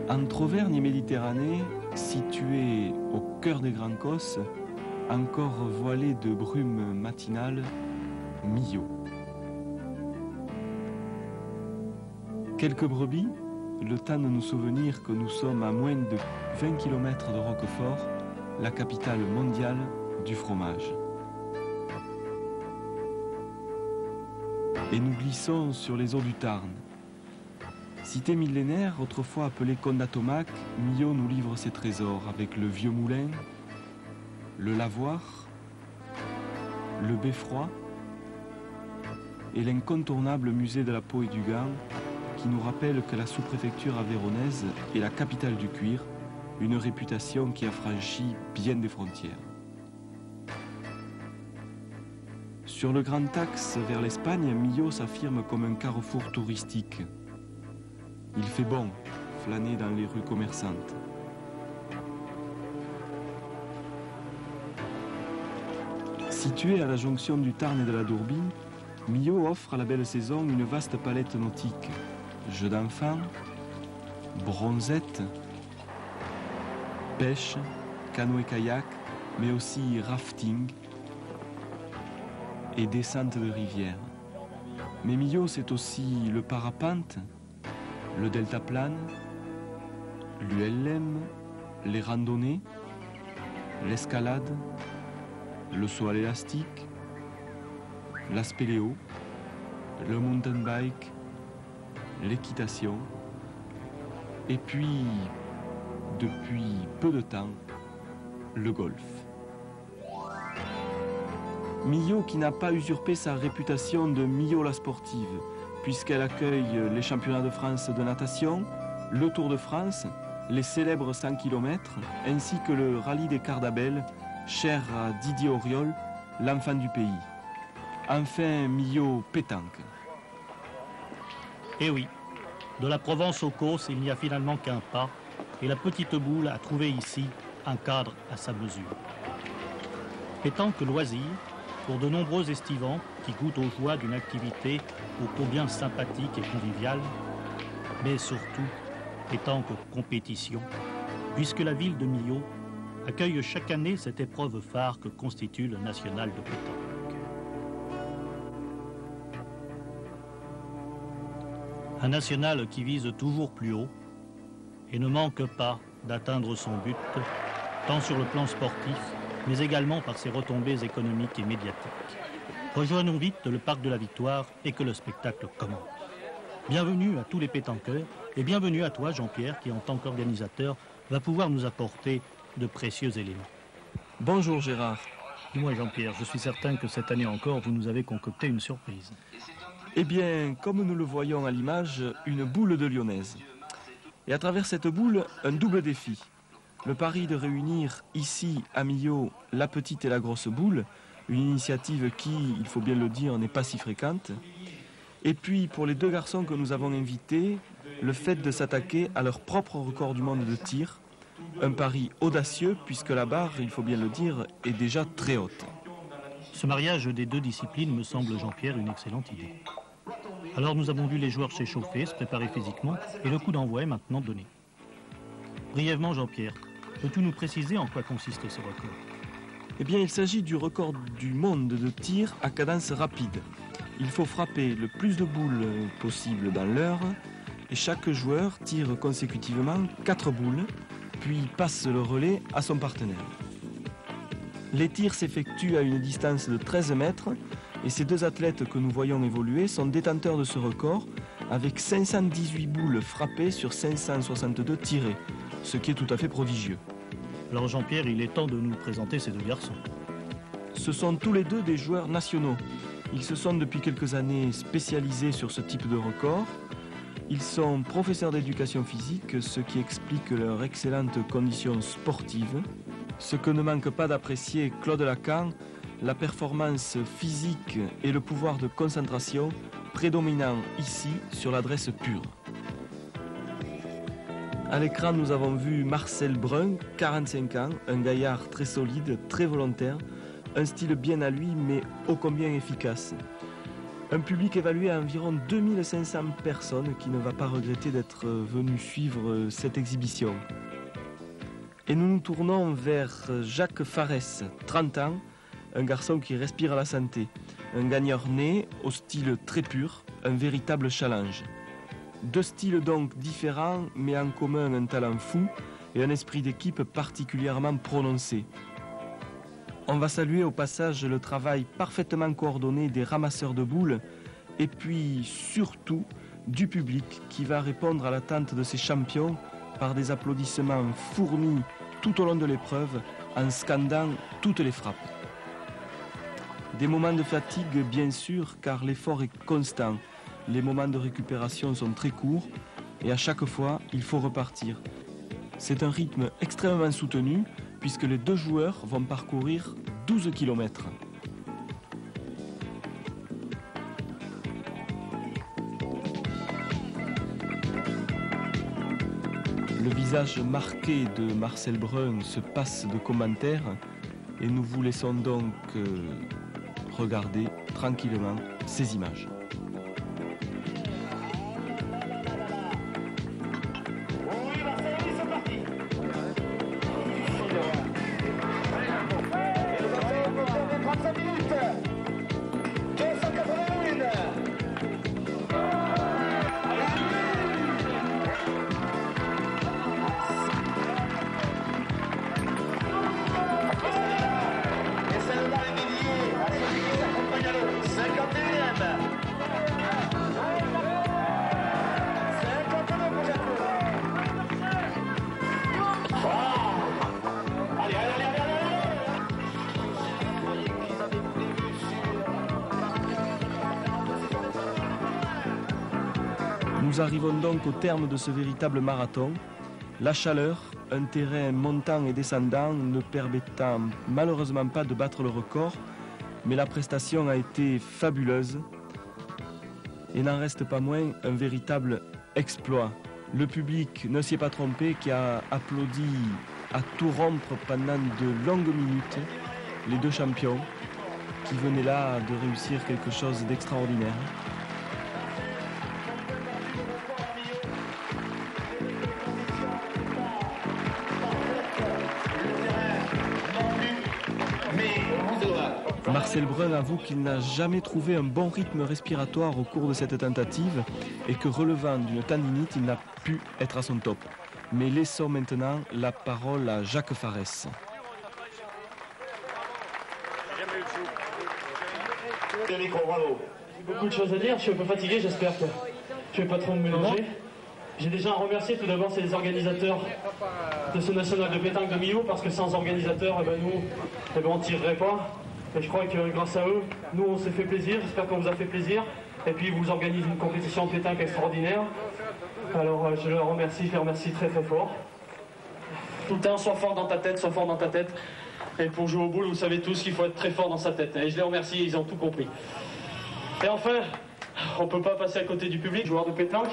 Entre Auvergne et Méditerranée, située au cœur des Grands Causses, encore voilée de brume matinale, Millau. Quelques brebis, le temps de nous souvenir que nous sommes à moins de 20 km de Roquefort, la capitale mondiale du fromage. Et nous glissons sur les eaux du Tarn. Cité millénaire, autrefois appelée Condatomac, Millau nous livre ses trésors avec le vieux moulin, le lavoir, le beffroi et l'incontournable musée de la peau et du gant qui nous rappelle que la sous-préfecture aveyronnaise est la capitale du cuir, une réputation qui a franchi bien des frontières. Sur le grand axe vers l'Espagne, Millau s'affirme comme un carrefour touristique. Il fait bon flâner dans les rues commerçantes. Situé à la jonction du Tarn et de la Dourbie, Millau offre à la belle saison une vaste palette nautique. Jeux d'enfants, bronzettes, pêche, canoë-kayak, mais aussi rafting et descente de rivière. Mais Millau, c'est aussi le parapente, le deltaplane, l'ULM, les randonnées, l'escalade, le saut à l'élastique, la spéléo, le mountain bike, l'équitation, et puis, depuis peu de temps, le golf. Millau qui n'a pas usurpé sa réputation de Millau la sportive, puisqu'elle accueille les championnats de France de natation, le Tour de France, les célèbres 100 km, ainsi que le rallye des Cardabelles, cher à Didier Auriol, l'enfant du pays. Enfin, Millau pétanque. Eh oui, de la Provence aux Causses, il n'y a finalement qu'un pas, et la petite boule a trouvé ici un cadre à sa mesure. Pétanque loisir, pour de nombreux estivants qui goûtent aux joies d'une activité ô combien sympathique et conviviale, mais surtout pétanque compétition, puisque la ville de Millau accueille chaque année cette épreuve phare que constitue le national de pétanque. Un national qui vise toujours plus haut et ne manque pas d'atteindre son but, tant sur le plan sportif, mais également par ses retombées économiques et médiatiques. Rejoignons vite le parc de la Victoire et que le spectacle commence. Bienvenue à tous les pétanqueurs et bienvenue à toi, Jean-Pierre, qui en tant qu'organisateur va pouvoir nous apporter de précieux éléments. Bonjour Gérard. Dis-moi, Jean-Pierre, je suis certain que cette année encore, vous nous avez concocté une surprise. Eh bien, comme nous le voyons à l'image, une boule de lyonnaise. Et à travers cette boule, un double défi. Le pari de réunir ici, à Millau, la petite et la grosse boule, une initiative qui, il faut bien le dire, n'est pas si fréquente. Et puis, pour les deux garçons que nous avons invités, le fait de s'attaquer à leur propre record du monde de tir. Un pari audacieux, puisque la barre, il faut bien le dire, est déjà très haute. Ce mariage des deux disciplines me semble, Jean-Pierre, une excellente idée. Alors nous avons vu les joueurs s'échauffer, se préparer physiquement, et le coup d'envoi est maintenant donné. Brièvement, Jean-Pierre, peux-tu nous préciser en quoi consiste ce record? Eh bien, il s'agit du record du monde de tir à cadence rapide. Il faut frapper le plus de boules possible dans l'heure, et chaque joueur tire consécutivement 4 boules, puis passe le relais à son partenaire. Les tirs s'effectuent à une distance de 13 mètres, et ces deux athlètes que nous voyons évoluer sont détenteurs de ce record, avec 518 boules frappées sur 562 tirées, ce qui est tout à fait prodigieux. Alors Jean-Pierre, il est temps de nous présenter ces deux garçons. Ce sont tous les deux des joueurs nationaux. Ils se sont depuis quelques années spécialisés sur ce type de record. Ils sont professeurs d'éducation physique, ce qui explique leur excellente condition sportive. Ce que ne manque pas d'apprécier Claude Lacan, la performance physique et le pouvoir de concentration prédominant ici sur l'adresse pure. À l'écran, nous avons vu Marcel Brun, 45 ans, un gaillard très solide, très volontaire, un style bien à lui, mais ô combien efficace. Un public évalué à environ 2500 personnes qui ne va pas regretter d'être venu suivre cette exhibition. Et nous nous tournons vers Jacques Farès, 30 ans, un garçon qui respire la santé. Un gagneur né, au style très pur, un véritable challenge. Deux styles donc différents, mais en commun un talent fou et un esprit d'équipe particulièrement prononcé. On va saluer au passage le travail parfaitement coordonné des ramasseurs de boules et puis surtout du public qui va répondre à l'attente de ces champions par des applaudissements fournis tout au long de l'épreuve en scandant toutes les frappes. Des moments de fatigue bien sûr car l'effort est constant. Les moments de récupération sont très courts et à chaque fois il faut repartir. C'est un rythme extrêmement soutenu puisque les deux joueurs vont parcourir 12 km. Le visage marqué de Marcel Brun se passe de commentaires et nous vous laissons donc regarder tranquillement ces images. Nous arrivons donc au terme de ce véritable marathon. La chaleur, un terrain montant et descendant ne permettant malheureusement pas de battre le record, mais la prestation a été fabuleuse et n'en reste pas moins un véritable exploit. Le public ne s'y est pas trompé qui a applaudi à tout rompre pendant de longues minutes les deux champions qui venaient là de réussir quelque chose d'extraordinaire. Marcel Brun avoue qu'il n'a jamais trouvé un bon rythme respiratoire au cours de cette tentative et que relevant d'une tendinite, il n'a pu être à son top. Mais laissons maintenant la parole à Jacques Farès. J'ai beaucoup de choses à dire, je suis un peu fatigué, j'espère que je ne vais pas trop me mélanger. J'ai déjà à remercier tout d'abord c'est les organisateurs de ce national de pétanque de Millau parce que sans organisateurs, nous, on ne tirerait pas. Et je crois que grâce à eux, nous on s'est fait plaisir, j'espère qu'on vous a fait plaisir. Et puis ils vous organisent une compétition de pétanque extraordinaire. Alors je les remercie très très fort. Tout le temps, sois fort dans ta tête, sois fort dans ta tête. Et pour jouer au boule, vous savez tous qu'il faut être très fort dans sa tête. Et je les remercie, ils ont tout compris. Et enfin, on ne peut pas passer à côté du public, joueur de pétanque.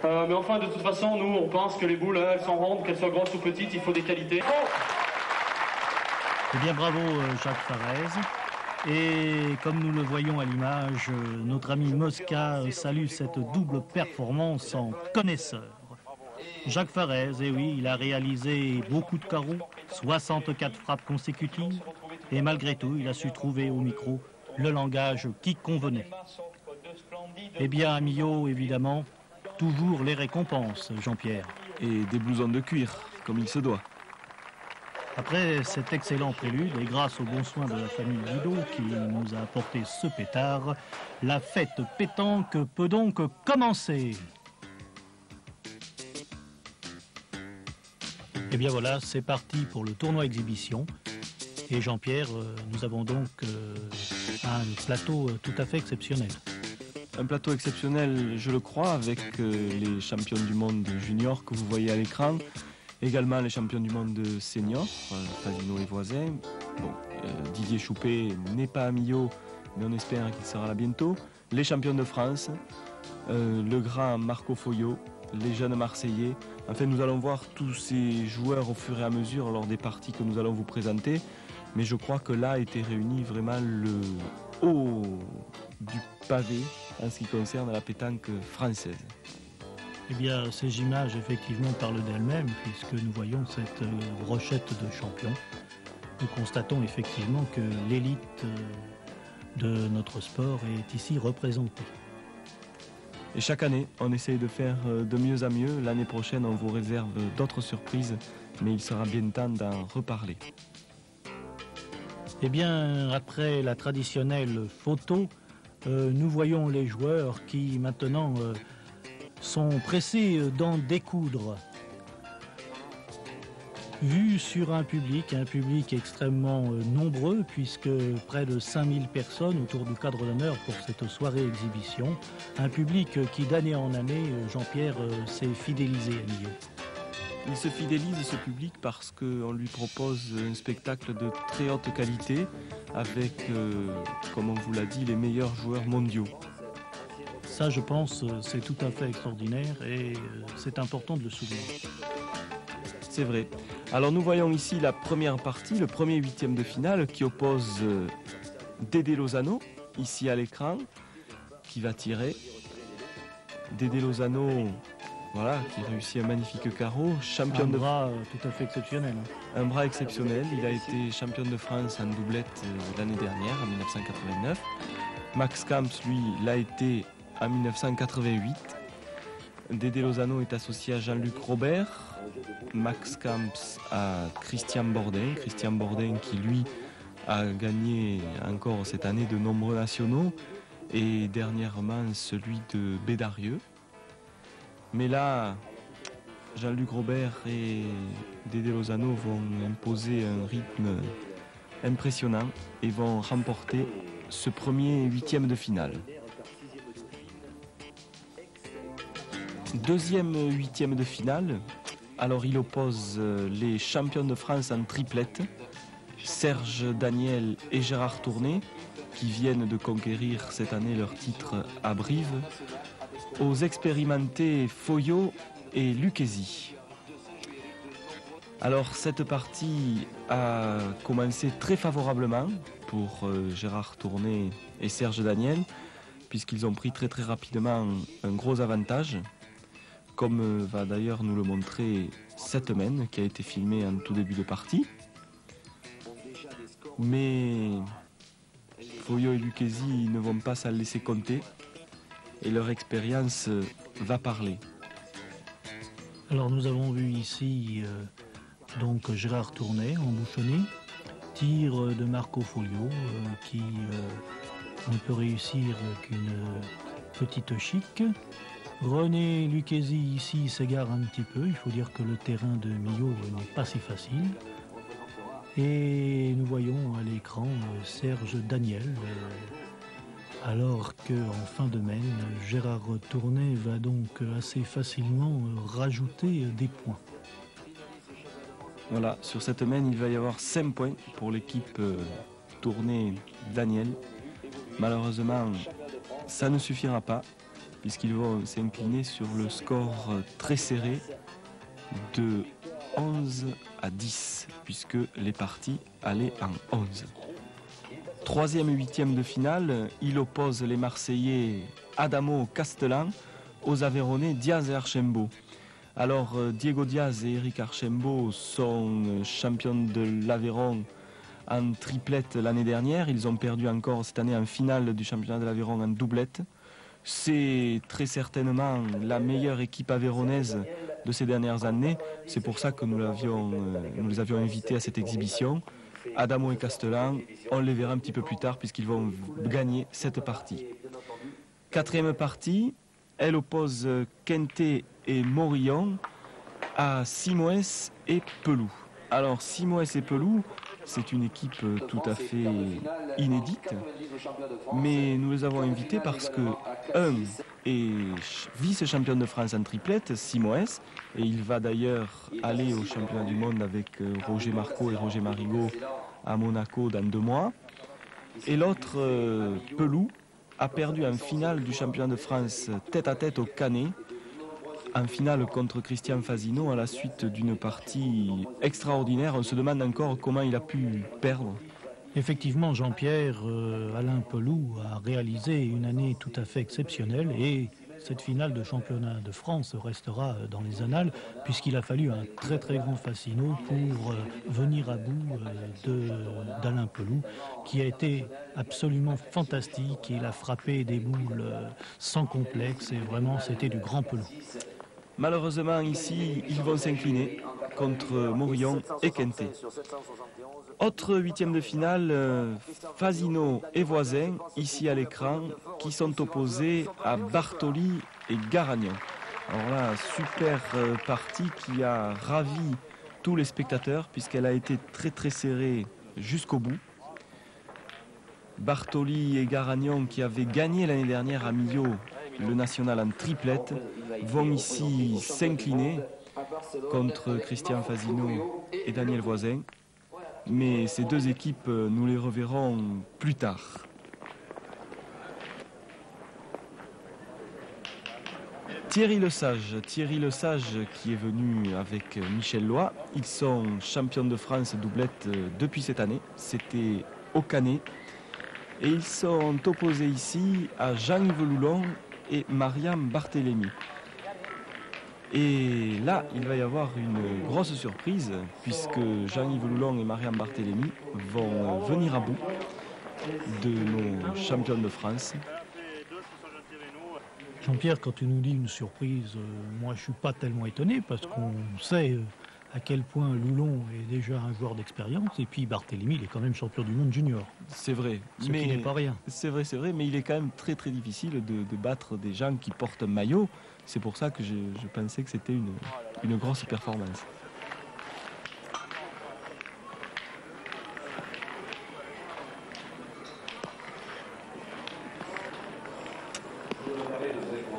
Mais enfin, de toute façon, nous on pense que les boules, elles sont rondes, qu'elles soient grosses ou petites, il faut des qualités. Eh bien, bravo Jacques Farès. Et comme nous le voyons à l'image, notre ami Mosca salue cette double performance en connaisseur. Jacques Farès, eh oui, il a réalisé beaucoup de carreaux, 64 frappes consécutives, et malgré tout, il a su trouver au micro le langage qui convenait. Eh bien, à Millau, évidemment, toujours les récompenses, Jean-Pierre. Et des blousons de cuir, comme il se doit. Après cet excellent prélude, et grâce aux bons soins de la famille Guido qui nous a apporté ce pétard, la fête pétanque peut donc commencer. Et bien voilà, c'est parti pour le tournoi exhibition. Et Jean-Pierre, nous avons donc un plateau tout à fait exceptionnel. Un plateau exceptionnel, je le crois, avec les champions du monde junior que vous voyez à l'écran. Également les champions du monde senior, Fasino et voisins. Bon, Didier Choupé n'est pas à Millau, mais on espère qu'il sera là bientôt. Les champions de France, le grand Marco Foyot, les jeunes Marseillais. Enfin, nous allons voir tous ces joueurs au fur et à mesure lors des parties que nous allons vous présenter. Mais je crois que là était réuni vraiment le haut du pavé en ce qui concerne la pétanque française. Eh bien, ces images, effectivement, parlent d'elles-mêmes, puisque nous voyons cette brochette de champions. Nous constatons effectivement que l'élite de notre sport est ici représentée. Et chaque année, on essaye de faire de mieux à mieux. L'année prochaine, on vous réserve d'autres surprises, mais il sera bien temps d'en reparler. Eh bien, après la traditionnelle photo, nous voyons les joueurs qui maintenant sont pressés d'en découdre. Vu sur un public extrêmement nombreux, puisque près de 5000 personnes autour du cadre d'honneur pour cette soirée exhibition. Un public qui d'année en année, Jean-Pierre, s'est fidélisé à Millau. Il se fidélise, ce public, parce qu'on lui propose un spectacle de très haute qualité avec, comme on vous l'a dit, les meilleurs joueurs mondiaux. Ça, je pense, c'est tout à fait extraordinaire et c'est important de le souligner. C'est vrai. Alors nous voyons ici la première partie, le premier huitième de finale qui oppose Dédé Lozano, ici à l'écran, qui va tirer. Dédé Lozano, voilà, qui réussit un magnifique carreau, champion de... Un bras tout à fait exceptionnel. Un bras exceptionnel, il a été champion de France en doublette l'année dernière, en 1989. Max Camps, lui, l'a été en 1988. Dédé Lozano est associé à Jean-Luc Robert. Max Camps à Christian Bourdin. Christian Bourdin qui, lui, a gagné encore cette année de nombreux nationaux et dernièrement celui de Bédarieux. Mais là, Jean-Luc Robert et Dédé Lozano vont imposer un rythme impressionnant et vont remporter ce premier huitième de finale. Deuxième huitième de finale, alors il oppose les champions de France en triplette, Serge Daniel et Gérard Tourné, qui viennent de conquérir cette année leur titre à Brive, aux expérimentés Foyot et Lucchesi. Alors cette partie a commencé très favorablement pour Gérard Tourné et Serge Daniel, puisqu'ils ont pris très rapidement un gros avantage, comme va d'ailleurs nous le montrer cette main qui a été filmée en tout début de partie. Mais Foyot et Lucchesi ne vont pas s'en laisser compter et leur expérience va parler. Alors nous avons vu ici donc Gérard Tourné en bouchonné, tir de Marco Foglio qui ne peut réussir qu'une petite chic. René Lucchesi ici s'égare un petit peu, il faut dire que le terrain de Millau n'est pas si facile. Et nous voyons à l'écran Serge Daniel, alors qu'en fin de main, Gérard Tourné va donc assez facilement rajouter des points. Voilà, sur cette main, il va y avoir 5 points pour l'équipe Tourné-Daniel. Malheureusement, ça ne suffira pas, puisqu'ils vont s'incliner sur le score très serré de 11 à 10, puisque les parties allaient en 11. Troisième huitième de finale, il oppose les Marseillais Adamo Castellan aux Aveyronnais Diaz et Archambault. Alors Diego Diaz et Eric Archambault sont champions de l'Aveyron en triplette l'année dernière. Ils ont perdu encore cette année en finale du championnat de l'Aveyron en doublette. C'est très certainement la meilleure équipe aveyronnaise de ces dernières années. C'est pour ça que nous les avions invités à cette exhibition. Adamo et Castellan, on les verra un petit peu plus tard puisqu'ils vont gagner cette partie. Quatrième partie, elle oppose Quintet et Morillon à Simoes et Pelou. Alors Simoes et Pelou, c'est une équipe tout à fait inédite, mais nous les avons invités parce que un est vice-champion de France en triplette, Simoes, et il va d'ailleurs aller au championnat du monde avec Roger Marco et Roger Marigot à Monaco dans 2 mois. Et l'autre, Pelou, a perdu en finale du championnat de France tête-à-tête au Canet, en finale contre Christian Fasino à la suite d'une partie extraordinaire. On se demande encore comment il a pu perdre. Effectivement, Jean-Pierre, Alain Peloux a réalisé une année tout à fait exceptionnelle et cette finale de championnat de France restera dans les annales puisqu'il a fallu un très très grand Fassino pour venir à bout d'Alain Peloux qui a été absolument fantastique. Il a frappé des boules sans complexe et vraiment c'était du grand Peloux. Malheureusement ici, ils vont s'incliner contre Morillon et Quintet. Autre huitième de finale, Fassino et Voisin, ici à l'écran, qui sont opposés à Bartoli et Garagnon. Alors là, super partie qui a ravi tous les spectateurs puisqu'elle a été très très serrée jusqu'au bout. Bartoli et Garagnon qui avaient gagné l'année dernière à Millau le national en triplette vont ici s'incliner contre Christian Fassino et Daniel Voisin. Mais ces deux équipes, nous les reverrons plus tard. Thierry Lesage qui est venu avec Michel Loy. Ils sont champions de France doublette depuis cette année. C'était au Canet. Et ils sont opposés ici à Jean-Yves Loulon et Mariam Barthélémy. Et là, il va y avoir une grosse surprise puisque Jean-Yves Loulon et Mariam Barthélémy vont venir à bout de nos champions de France. Jean-Pierre, quand tu nous dis une surprise, moi je ne suis pas tellement étonné parce qu'on sait à quel point Loulon est déjà un joueur d'expérience et puis Barthélémy, il est quand même champion du monde junior. C'est vrai. Ce qui n'est pas rien. C'est vrai, mais il est quand même très très difficile de battre des gens qui portent un maillot. C'est pour ça que je pensais que c'était une grosse performance.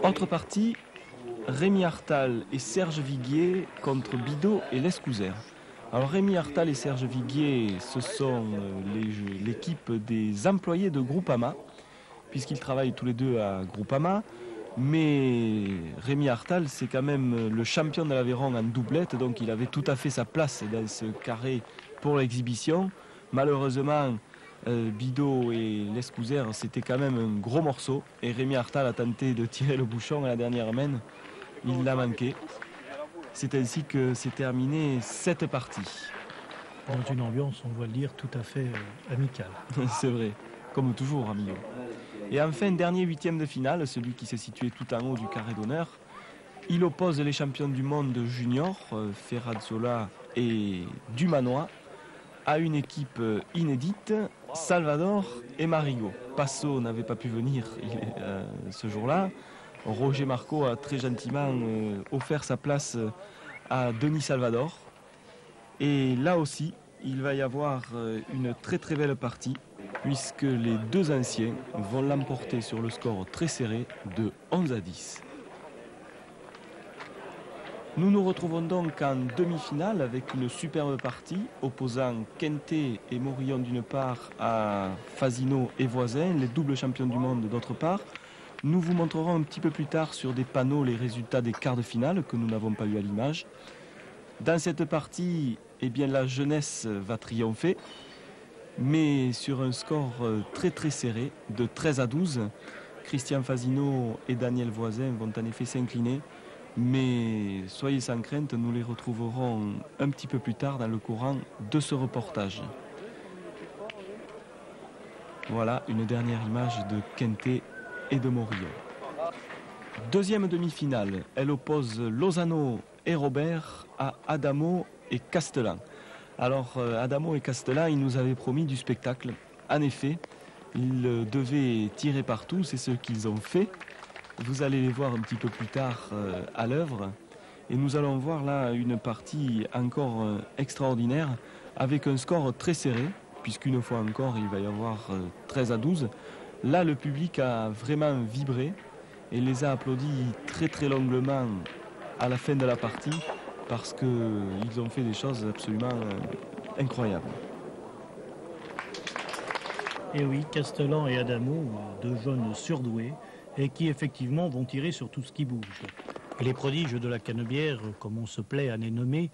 Autre partie, Rémi Hartal et Serge Viguier contre Bidot et Lescouzer. Alors Rémi Hartal et Serge Viguier, ce sont l'équipe des employés de Groupama, puisqu'ils travaillent tous les deux à Groupama. Mais Rémi Hartal, c'est quand même le champion de l'Aveyron en doublette, donc il avait tout à fait sa place dans ce carré pour l'exhibition. Malheureusement, Bidot et Lescouzer, c'était quand même un gros morceau. Et Rémi Hartal a tenté de tirer le bouchon à la dernière main. Il l'a manqué. C'est ainsi que s'est terminée cette partie. Dans une ambiance, on doit le dire, tout à fait amicale. C'est vrai, comme toujours à Millau. Et enfin, dernier huitième de finale, celui qui s'est situé tout en haut du carré d'honneur. Il oppose les champions du monde junior, Ferrazzola et Dumanois, à une équipe inédite, Salvador et Marigot. Passo n'avait pas pu venir ce jour-là. Roger Marco a très gentiment offert sa place à Denis Salvador. Et là aussi, il va y avoir une très très belle partie, puisque les deux anciens vont l'emporter sur le score très serré de 11-10. Nous nous retrouvons donc en demi-finale avec une superbe partie opposant Quintet et Morillon d'une part à Fassino et Voisin, les doubles champions du monde d'autre part. Nous vous montrerons un petit peu plus tard sur des panneaux les résultats des quarts de finale que nous n'avons pas eu à l'image. Dans cette partie, eh bien, la jeunesse va triompher, mais sur un score très très serré de 13-12. Christian Fassino et Daniel Voisin vont en effet s'incliner, mais soyez sans crainte, nous les retrouverons un petit peu plus tard dans le courant de ce reportage. Voilà une dernière image de Quintet et de Morillon. Deuxième demi-finale, elle oppose Lozano et Robert à Adamo et Castellan. Alors Adamo et Castellan, ils nous avaient promis du spectacle. En effet, ils devaient tirer partout, c'est ce qu'ils ont fait. Vous allez les voir un petit peu plus tard à l'œuvre. Et nous allons voir là une partie encore extraordinaire avec un score très serré, puisqu'une fois encore il va y avoir 13-12. Là, le public a vraiment vibré et les a applaudis très très longuement à la fin de la partie parce qu'ils ont fait des choses absolument incroyables. Et oui, Castellan et Adamo, deux jeunes surdoués et qui effectivement vont tirer sur tout ce qui bouge. Et les prodiges de la Canebière, comme on se plaît à les nommer,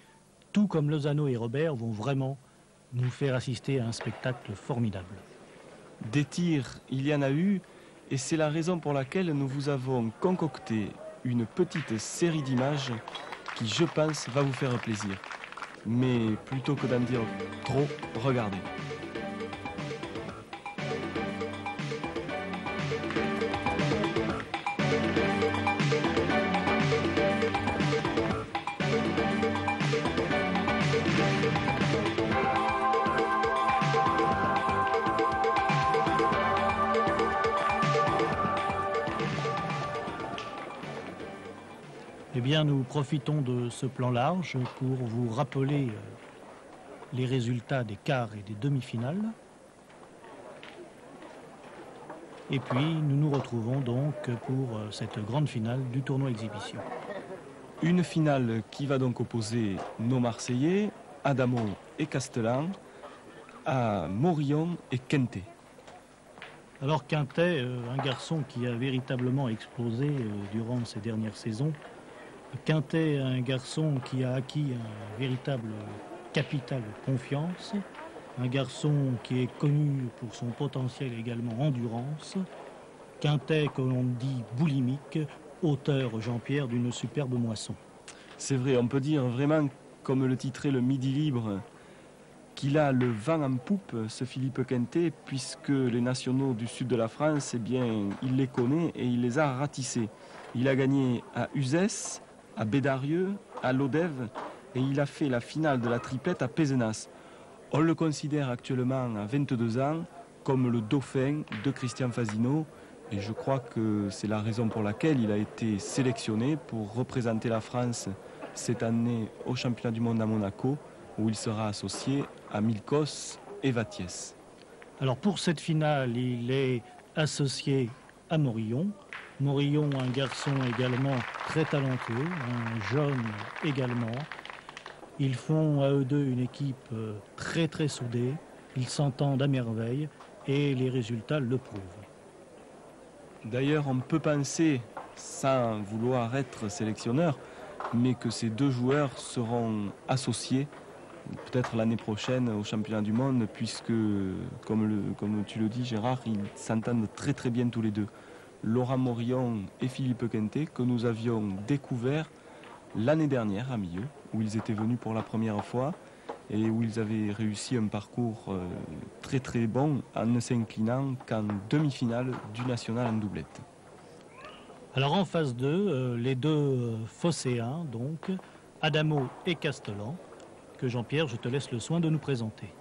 tout comme Lozano et Robert, vont vraiment nous faire assister à un spectacle formidable. Des tirs, il y en a eu, et c'est la raison pour laquelle nous vous avons concocté une petite série d'images qui, je pense, va vous faire plaisir. Mais plutôt que d'en dire trop, regardez. Eh bien, nous profitons de ce plan large pour vous rappeler les résultats des quarts et des demi-finales. Et puis, nous nous retrouvons donc pour cette grande finale du tournoi exhibition. Une finale qui va donc opposer nos Marseillais, Adamo et Castellan, à Morillon et Quintet. Alors Quintet, un garçon qui a véritablement explosé durant ces dernières saisons, Quintet, un garçon qui a acquis un véritable capital de confiance, un garçon qui est connu pour son potentiel également endurance, Quintet que l'on dit boulimique, auteur Jean-Pierre d'une superbe moisson. C'est vrai, on peut dire vraiment, comme le titrait le Midi Libre, qu'il a le vent en poupe, ce Philippe Quintet, puisque les nationaux du sud de la France, eh bien, il les connaît et il les a ratissés. Il a gagné à Uzès, à Bédarieux, à Lodève, et il a fait la finale de la triplette à Pézenas. On le considère actuellement à 22 ans comme le dauphin de Christian Fasino, et je crois que c'est la raison pour laquelle il a été sélectionné pour représenter la France cette année au championnat du monde à Monaco, où il sera associé à Milkos et Vattiès. Alors pour cette finale, il est associé à Morillon. Morillon, un garçon également très talentueux, un jeune également. Ils font à eux deux une équipe très très soudée, ils s'entendent à merveille et les résultats le prouvent. D'ailleurs, on peut penser, sans vouloir être sélectionneur, mais que ces deux joueurs seront associés peut-être l'année prochaine au championnat du monde, puisque, comme tu le dis Gérard, ils s'entendent très très bien tous les deux. Laurent Morillon et Philippe Quintet, que nous avions découvert l'année dernière à Millau, où ils étaient venus pour la première fois et où ils avaient réussi un parcours très très bon en ne s'inclinant qu'en demi-finale du national en doublette. Alors en phase 2, les deux phocéens, donc Adamo et Castellan, que Jean-Pierre, je te laisse le soin de nous présenter.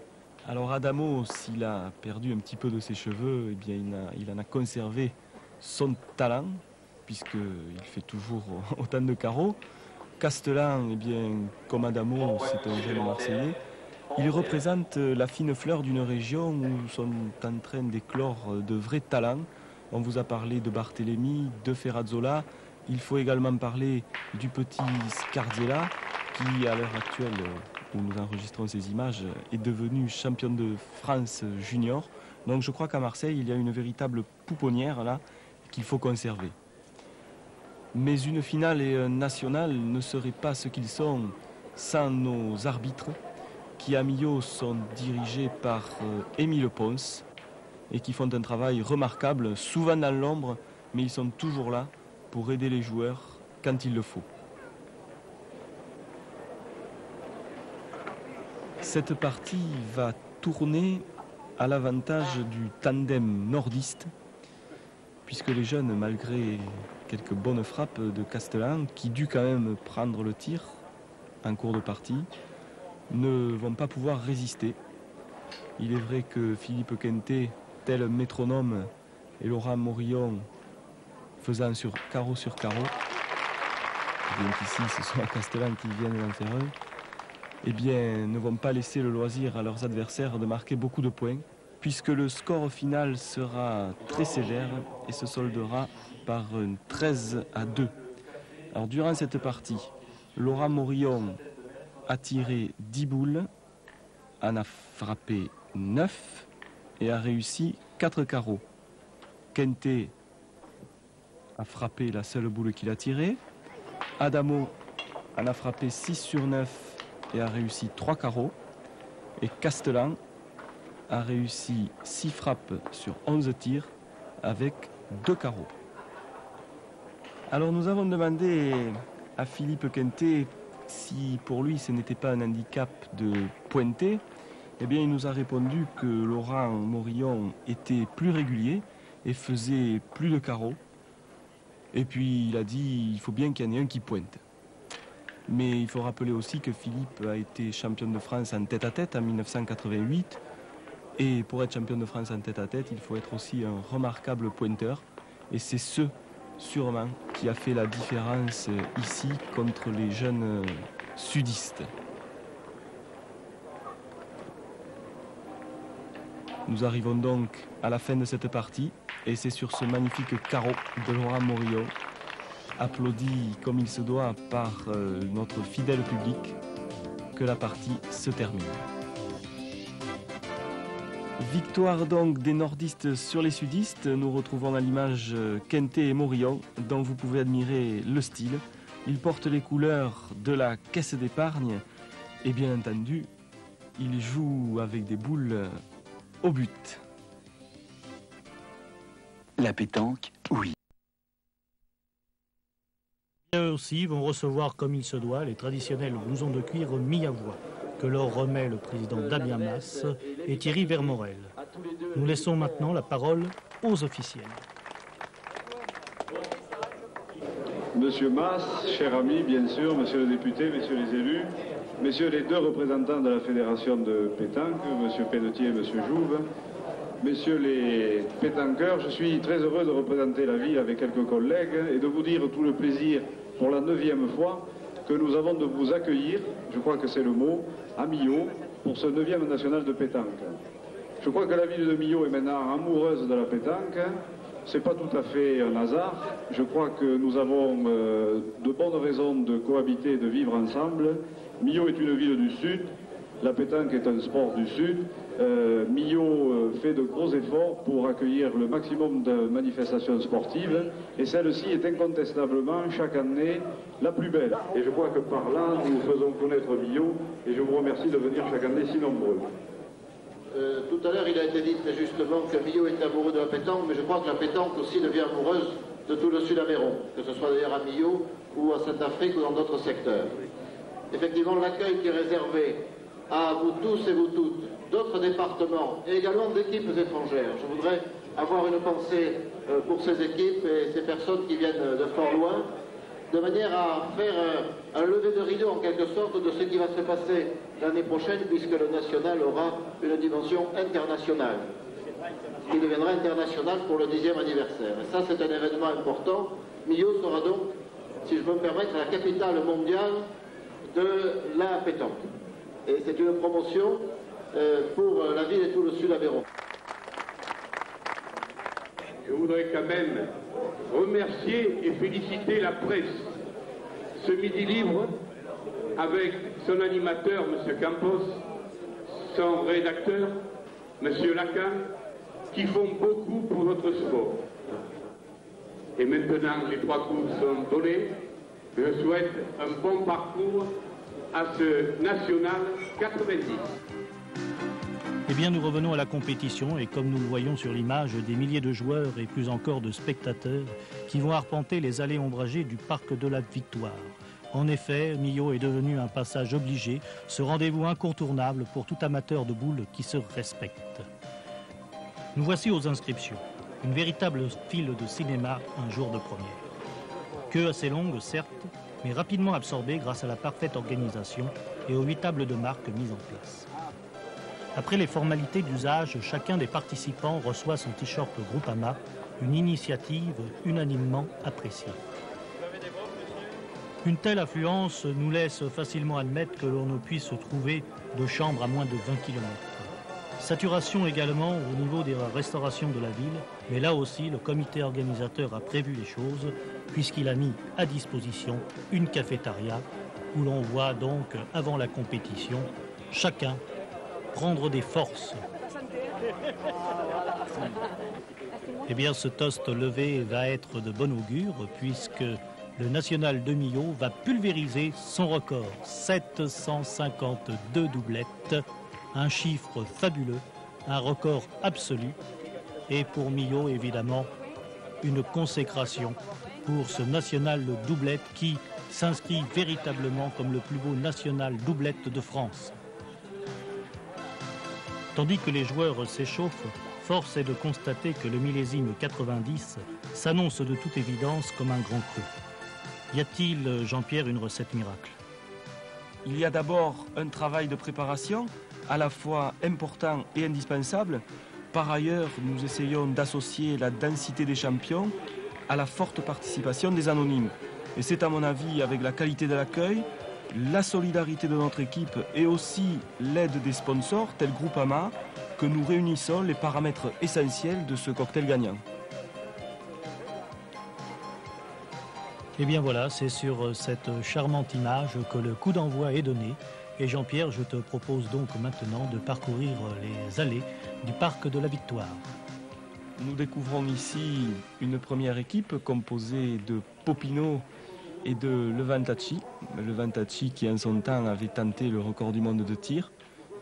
Alors Adamo, s'il a perdu un petit peu de ses cheveux, eh bien il en a conservé son talent, puisqu'il fait toujours autant de carreaux. Castellan, eh bien, comme Adamo, c'est un jeune Marseillais. Il représente la fine fleur d'une région où sont en train d'éclore de vrais talents. On vous a parlé de Barthélemy, de Ferrazzola. Il faut également parler du petit Scarzella, qui à l'heure actuelle, où nous enregistrons ces images, est devenu champion de France junior. Donc je crois qu'à Marseille, il y a une véritable pouponnière là qu'il faut conserver. Mais une finale et un national ne seraient pas ce qu'ils sont sans nos arbitres, qui à Millau sont dirigés par Émile Pons et qui font un travail remarquable, souvent dans l'ombre, mais ils sont toujours là pour aider les joueurs quand il le faut. Cette partie va tourner à l'avantage du tandem nordiste, puisque les jeunes, malgré quelques bonnes frappes de Castellan, qui dut quand même prendre le tir en cours de partie, ne vont pas pouvoir résister. Il est vrai que Philippe Quintet, tel un métronome, et Laurent Morillon faisant carreau, bien qu'ici ce soit Castellan qui vienne d'en faire un, eh bien, ne vont pas laisser le loisir à leurs adversaires de marquer beaucoup de points, puisque le score final sera très sévère et se soldera par un 13-2. Alors durant cette partie, Laurent Morillon a tiré 10 boules, en a frappé 9 et a réussi 4 carreaux. Quintet a frappé la seule boule qu'il a tirée. Adamo en a frappé 6 sur 9 et a réussi 3 carreaux. Et Castellan a réussi 6 frappes sur 11 tirs avec 2 carreaux. Alors nous avons demandé à Philippe Quintet si pour lui ce n'était pas un handicap de pointer. Eh bien il nous a répondu que Laurent Morillon était plus régulier et faisait plus de carreaux. Et puis il a dit il faut bien qu'il y en ait un qui pointe. Mais il faut rappeler aussi que Philippe a été champion de France en tête-à-tête en 1988. Et pour être champion de France en tête-à-tête, il faut être aussi un remarquable pointeur. Et c'est ce, sûrement, qui a fait la différence ici contre les jeunes sudistes. Nous arrivons donc à la fin de cette partie. Et c'est sur ce magnifique carreau de Laurent Morillon, applaudi comme il se doit par notre fidèle public, que la partie se termine. Victoire donc des nordistes sur les sudistes. Nous retrouvons à l'image Quintet et Morillon, dont vous pouvez admirer le style. Ils portent les couleurs de la caisse d'épargne et bien entendu, ils jouent avec des boules au but. La pétanque, oui. Eux aussi vont recevoir comme il se doit les traditionnels blousons de cuir mi-à-voix que leur remet le président Damien Masse et Thierry Vermorel. Nous laissons maintenant la parole aux officiels. Monsieur Masse, cher ami, bien sûr, monsieur le député, messieurs les élus, messieurs les 2 représentants de la fédération de pétanque, monsieur Pelletier et monsieur Jouve, messieurs les pétanqueurs, je suis très heureux de représenter la ville avec quelques collègues et de vous dire tout le plaisir pour la 9e fois que nous avons de vous accueillir, je crois que c'est le mot, à Millau, pour ce 9e national de pétanque. Je crois que la ville de Millau est maintenant amoureuse de la pétanque. Ce n'est pas tout à fait un hasard. Je crois que nous avons de bonnes raisons de cohabiter et de vivre ensemble. Millau est une ville du Sud. La pétanque est un sport du Sud. Millau fait de gros efforts pour accueillir le maximum de manifestations sportives et celle-ci est incontestablement chaque année la plus belle. Et je crois que par là, nous faisons connaître Millau et je vous remercie de venir chaque année si nombreux. Tout à l'heure, il a été dit très justement que Millau est amoureux de la pétanque, mais je crois que la pétanque aussi devient amoureuse de tout le Sud-Aveyron, que ce soit d'ailleurs à Millau ou à Saint-Afrique ou dans d'autres secteurs. Effectivement, l'accueil qui est réservé à vous tous et vous toutes, d'autres départements et également d'équipes étrangères. Je voudrais avoir une pensée pour ces équipes et ces personnes qui viennent de fort loin, de manière à faire un lever de rideau en quelque sorte de ce qui va se passer l'année prochaine, puisque le national aura une dimension internationale, qui deviendra international pour le 10e anniversaire. Et ça, c'est un événement important. Millau sera donc, si je peux me permettre, la capitale mondiale de la pétanque. Et c'est une promotion pour la ville et tout le Sud-Aveyron. Je voudrais quand même remercier et féliciter la presse. Ce Midi Libre, avec son animateur, M. Campos, son rédacteur, M. Lacan, qui font beaucoup pour notre sport. Et maintenant, les 3 coups sont donnés. Je souhaite un bon parcours à ce National 90. Eh bien, nous revenons à la compétition et comme nous le voyons sur l'image, des milliers de joueurs et plus encore de spectateurs qui vont arpenter les allées ombragées du Parc de la Victoire. En effet, Millau est devenu un passage obligé, ce rendez-vous incontournable pour tout amateur de boules qui se respecte. Nous voici aux inscriptions. Une véritable file de cinéma un jour de première. Queue assez longue, certes, mais rapidement absorbée grâce à la parfaite organisation et aux 8 tables de marque mises en place. Après les formalités d'usage, chacun des participants reçoit son t-shirt Groupama, une initiative unanimement appréciée. Une telle affluence nous laisse facilement admettre que l'on ne puisse trouver de chambre à moins de 20 km. Saturation également au niveau des restaurations de la ville, mais là aussi le comité organisateur a prévu les choses puisqu'il a mis à disposition une cafétéria où l'on voit donc avant la compétition chacun prendre des forces. Eh bien, ce toast levé va être de bon augure puisque le national de Millau va pulvériser son record. 752 doublettes Un chiffre fabuleux, un record absolu. Et pour Millot, évidemment, une consécration pour ce national doublette qui s'inscrit véritablement comme le plus beau national doublette de France. Tandis que les joueurs s'échauffent, force est de constater que le millésime 90 s'annonce de toute évidence comme un grand cru. Y a-t-il, Jean-Pierre, une recette miracle? Il y a d'abord un travail de préparation, à la fois important et indispensable. Par ailleurs, nous essayons d'associer la densité des champions à la forte participation des anonymes. Et c'est à mon avis avec la qualité de l'accueil, la solidarité de notre équipe et aussi l'aide des sponsors tels Groupama que nous réunissons les paramètres essentiels de ce cocktail gagnant. Et bien voilà, c'est sur cette charmante image que le coup d'envoi est donné. Et Jean-Pierre, je te propose donc maintenant de parcourir les allées du Parc de la Victoire. Nous découvrons ici une première équipe composée de Popino et de Levantacci. Levantacci qui en son temps avait tenté le record du monde de tir.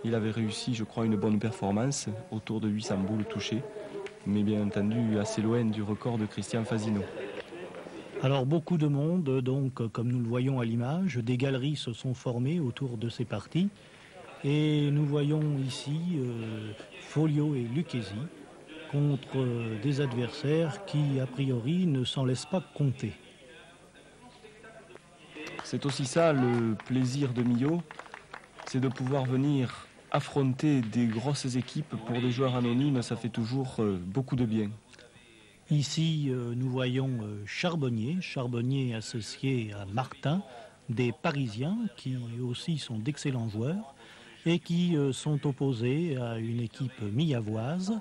Il avait réussi, je crois, une bonne performance, autour de 800 boules touchées, mais bien entendu assez loin du record de Christian Fasino. Alors beaucoup de monde, donc comme nous le voyons à l'image, des galeries se sont formées autour de ces parties. Et nous voyons ici Folio et Lucchesi contre des adversaires qui, a priori, ne s'en laissent pas compter. C'est aussi ça le plaisir de Millot, c'est de pouvoir venir affronter des grosses équipes pour des joueurs anonymes, ça fait toujours beaucoup de bien. Ici, nous voyons Charbonnier associé à Martin, des Parisiens qui aussi sont d'excellents joueurs et qui sont opposés à une équipe millavoise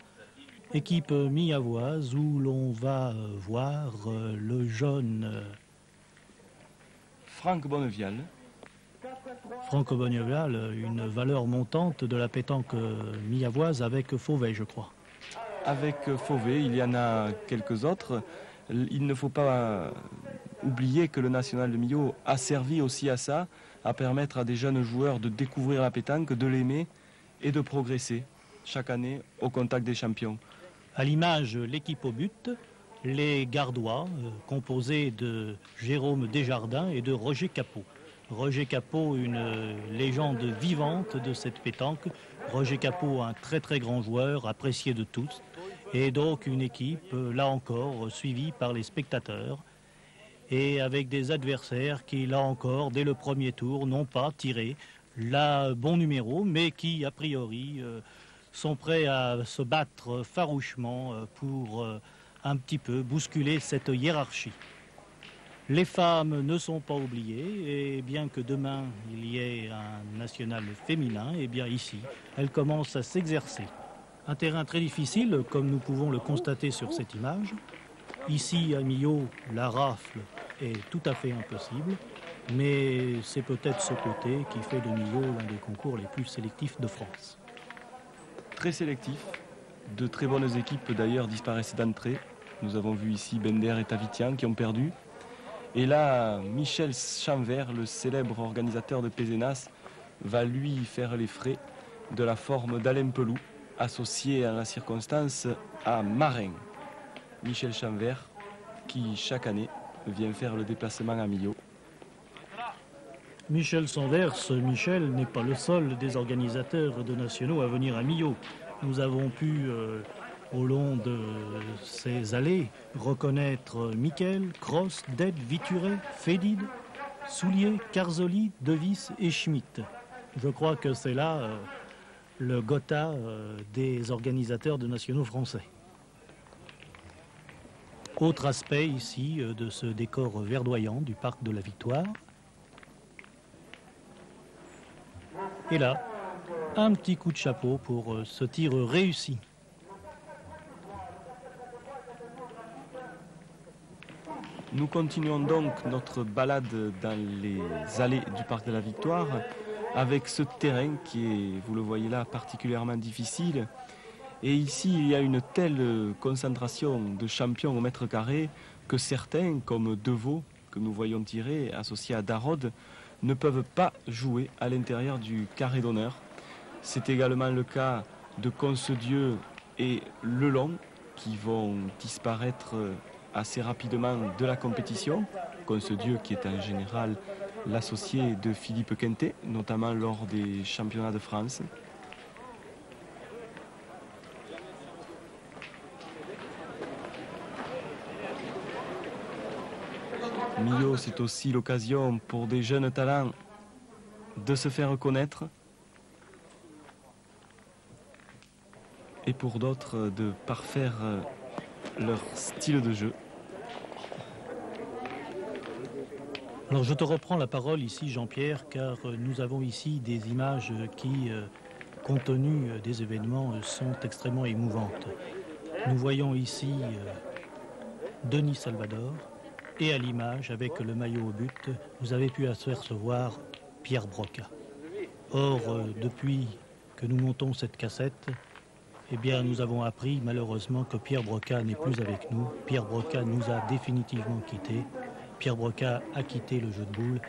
où l'on va voir le jeune Franck Bonnevial. Franck Bonnevial, une valeur montante de la pétanque millavoise avec Fauvet, je crois. Avec Fauvet, il y en a quelques autres. Il ne faut pas oublier que le National de Millau a servi aussi à ça, à permettre à des jeunes joueurs de découvrir la pétanque, de l'aimer et de progresser chaque année au contact des champions. À l'image, l'équipe au but, les Gardois, composés de Jérôme Desjardins et de Roger Capot. Roger Capot, une légende vivante de cette pétanque. Roger Capot, un très très grand joueur, apprécié de tous. Et donc une équipe, là encore, suivie par les spectateurs. Et avec des adversaires qui, là encore, dès le premier tour, n'ont pas tiré le bon numéro, mais qui, a priori, sont prêts à se battre farouchement pour un petit peu bousculer cette hiérarchie. Les femmes ne sont pas oubliées, et bien que demain il y ait un national féminin, et bien ici, elles commencent à s'exercer. Un terrain très difficile, comme nous pouvons le constater sur cette image. Ici, à Millau, la rafle est tout à fait impossible, mais c'est peut-être ce côté qui fait de Millau l'un des concours les plus sélectifs de France. Très sélectif, de très bonnes équipes d'ailleurs disparaissent d'entrée. Nous avons vu ici Bender et Tavitian qui ont perdu. Et là, Michel Chanvert, le célèbre organisateur de Pézenas, va lui faire les frais de la forme d'Alain Pelou, associé à la circonstance à Marin. Michel Chanvert, qui chaque année vient faire le déplacement à Millau. Michel Chanvert, Michel n'est pas le seul des organisateurs de nationaux à venir à Millau. Nous avons pu, au long de ces allées, reconnaître Miquel, Cross, Ded, Vituré, Fédid, Soulier, Carzoli, Devis et Schmitt. Je crois que c'est là le Gotha des organisateurs de nationaux français. Autre aspect ici de ce décor verdoyant du Parc de la Victoire. Et là, un petit coup de chapeau pour ce tir réussi. Nous continuons donc notre balade dans les allées du Parc de la Victoire avec ce terrain qui est, vous le voyez là, particulièrement difficile. Et ici, il y a une telle concentration de champions au mètre carré que certains, comme Deveau, que nous voyons tirer, associé à Darod, ne peuvent pas jouer à l'intérieur du carré d'honneur. C'est également le cas de Concedieu et Lelon qui vont disparaître assez rapidement de la compétition. Concedieu qui est en général l'associé de Philippe Quintet, notamment lors des championnats de France. Millau, c'est aussi l'occasion pour des jeunes talents de se faire connaître et pour d'autres de parfaire leur style de jeu. Alors je te reprends la parole ici, Jean-Pierre, car nous avons ici des images qui, compte tenu des événements, sont extrêmement émouvantes. Nous voyons ici Denis Salvador, et à l'image, avec le maillot au but, vous avez pu apercevoir Pierre Broca. Or, depuis que nous montons cette cassette, eh bien, nous avons appris malheureusement que Pierre Broca n'est plus avec nous. Pierre Broca nous a définitivement quittés. Pierre Broca a quitté le jeu de boules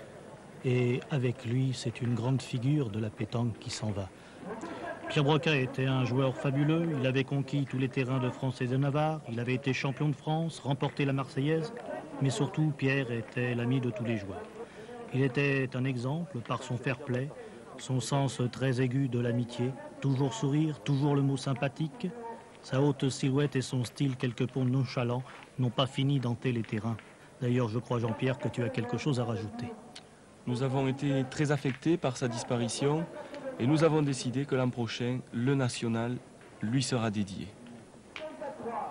et avec lui, c'est une grande figure de la pétanque qui s'en va. Pierre Broca était un joueur fabuleux, il avait conquis tous les terrains de France et de Navarre, il avait été champion de France, remporté la Marseillaise, mais surtout Pierre était l'ami de tous les joueurs. Il était un exemple par son fair play, son sens très aigu de l'amitié, toujours sourire, toujours le mot sympathique. Sa haute silhouette et son style quelque peu nonchalant n'ont pas fini d'hanter les terrains. D'ailleurs, je crois, Jean-Pierre, que tu as quelque chose à rajouter. Nous avons été très affectés par sa disparition et nous avons décidé que l'an prochain, le national lui sera dédié.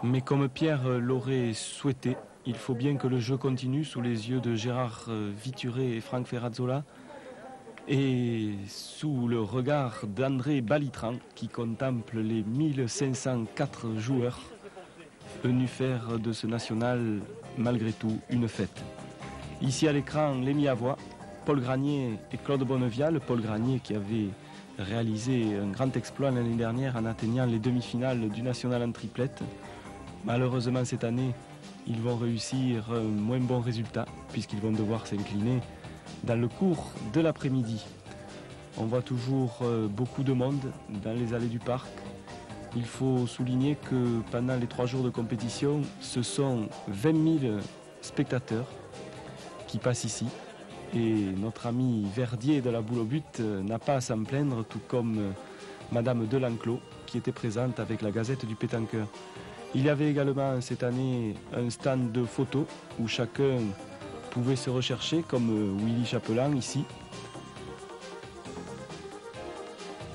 Mais comme Pierre l'aurait souhaité, il faut bien que le jeu continue sous les yeux de Gérard Vituré et Franck Ferrazzola et sous le regard d'André Balitran qui contemple les 1504 joueurs venus faire de ce national malgré tout une fête. Ici à l'écran, les mis à voix, Paul Granier et Claude Bonnevial. Paul Granier qui avait réalisé un grand exploit l'année dernière en atteignant les demi-finales du national en triplette. Malheureusement cette année, ils vont réussir un moins bon résultat puisqu'ils vont devoir s'incliner dans le cours de l'après-midi. On voit toujours beaucoup de monde dans les allées du parc. Il faut souligner que pendant les 3 jours de compétition, ce sont 20 000 spectateurs qui passent ici. Et notre ami Verdier de la boule au but n'a pas à s'en plaindre, tout comme Madame Delanclos qui était présente avec la Gazette du Pétanqueur. Il y avait également cette année un stand de photos où chacun pouvait se rechercher, comme Willy Chapelain ici.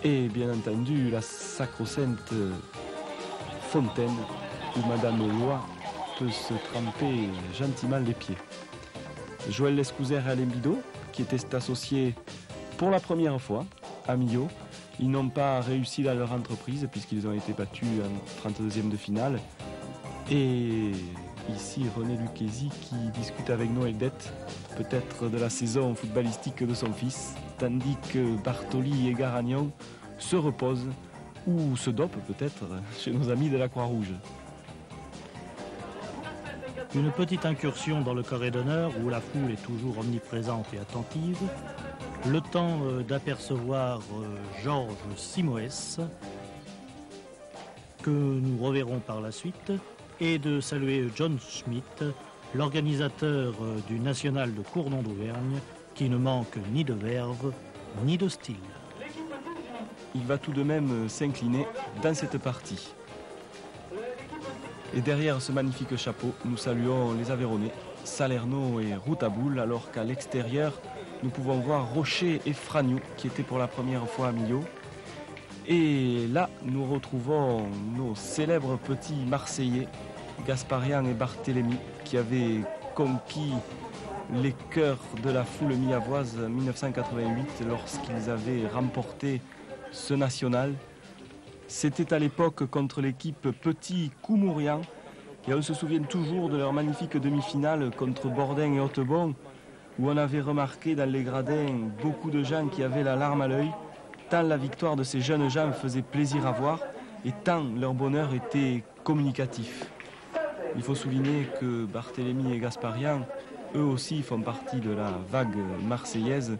Et bien entendu la sacro-sainte fontaine où Madame Loy peut se tremper gentiment les pieds. Joël Lescouzer et Alain Bidot, qui étaient associés pour la première fois à Millau, ils n'ont pas réussi dans leur entreprise puisqu'ils ont été battus en 32e de finale. Et ici René Lucchesi qui discute avec Noël Dette, peut-être de la saison footballistique de son fils, tandis que Bartoli et Garagnon se reposent ou se dopent peut-être chez nos amis de la Croix-Rouge. Une petite incursion dans le carré d'honneur où la foule est toujours omniprésente et attentive. Le temps d'apercevoir Georges Simoes, que nous reverrons par la suite, et de saluer John Schmidt, l'organisateur du national de Cournon d'Auvergne, qui ne manque ni de verve ni de style. Il va tout de même s'incliner dans cette partie. Et derrière ce magnifique chapeau, nous saluons les Aveyronnais, Salerno et Routaboul, alors qu'à l'extérieur, nous pouvons voir Rocher et Fragnou, qui étaient pour la première fois à Millau. Et là, nous retrouvons nos célèbres petits Marseillais, Gasparian et Barthélemy, qui avaient conquis les cœurs de la foule miavoise en 1988, lorsqu'ils avaient remporté ce national. C'était à l'époque contre l'équipe Petit Coumourian et on se souvient toujours de leur magnifique demi-finale contre Bordin et Hautebon où on avait remarqué dans les gradins beaucoup de gens qui avaient la larme à l'œil, tant la victoire de ces jeunes gens faisait plaisir à voir et tant leur bonheur était communicatif. Il faut souligner que Barthélemy et Gasparian, eux aussi font partie de la vague marseillaise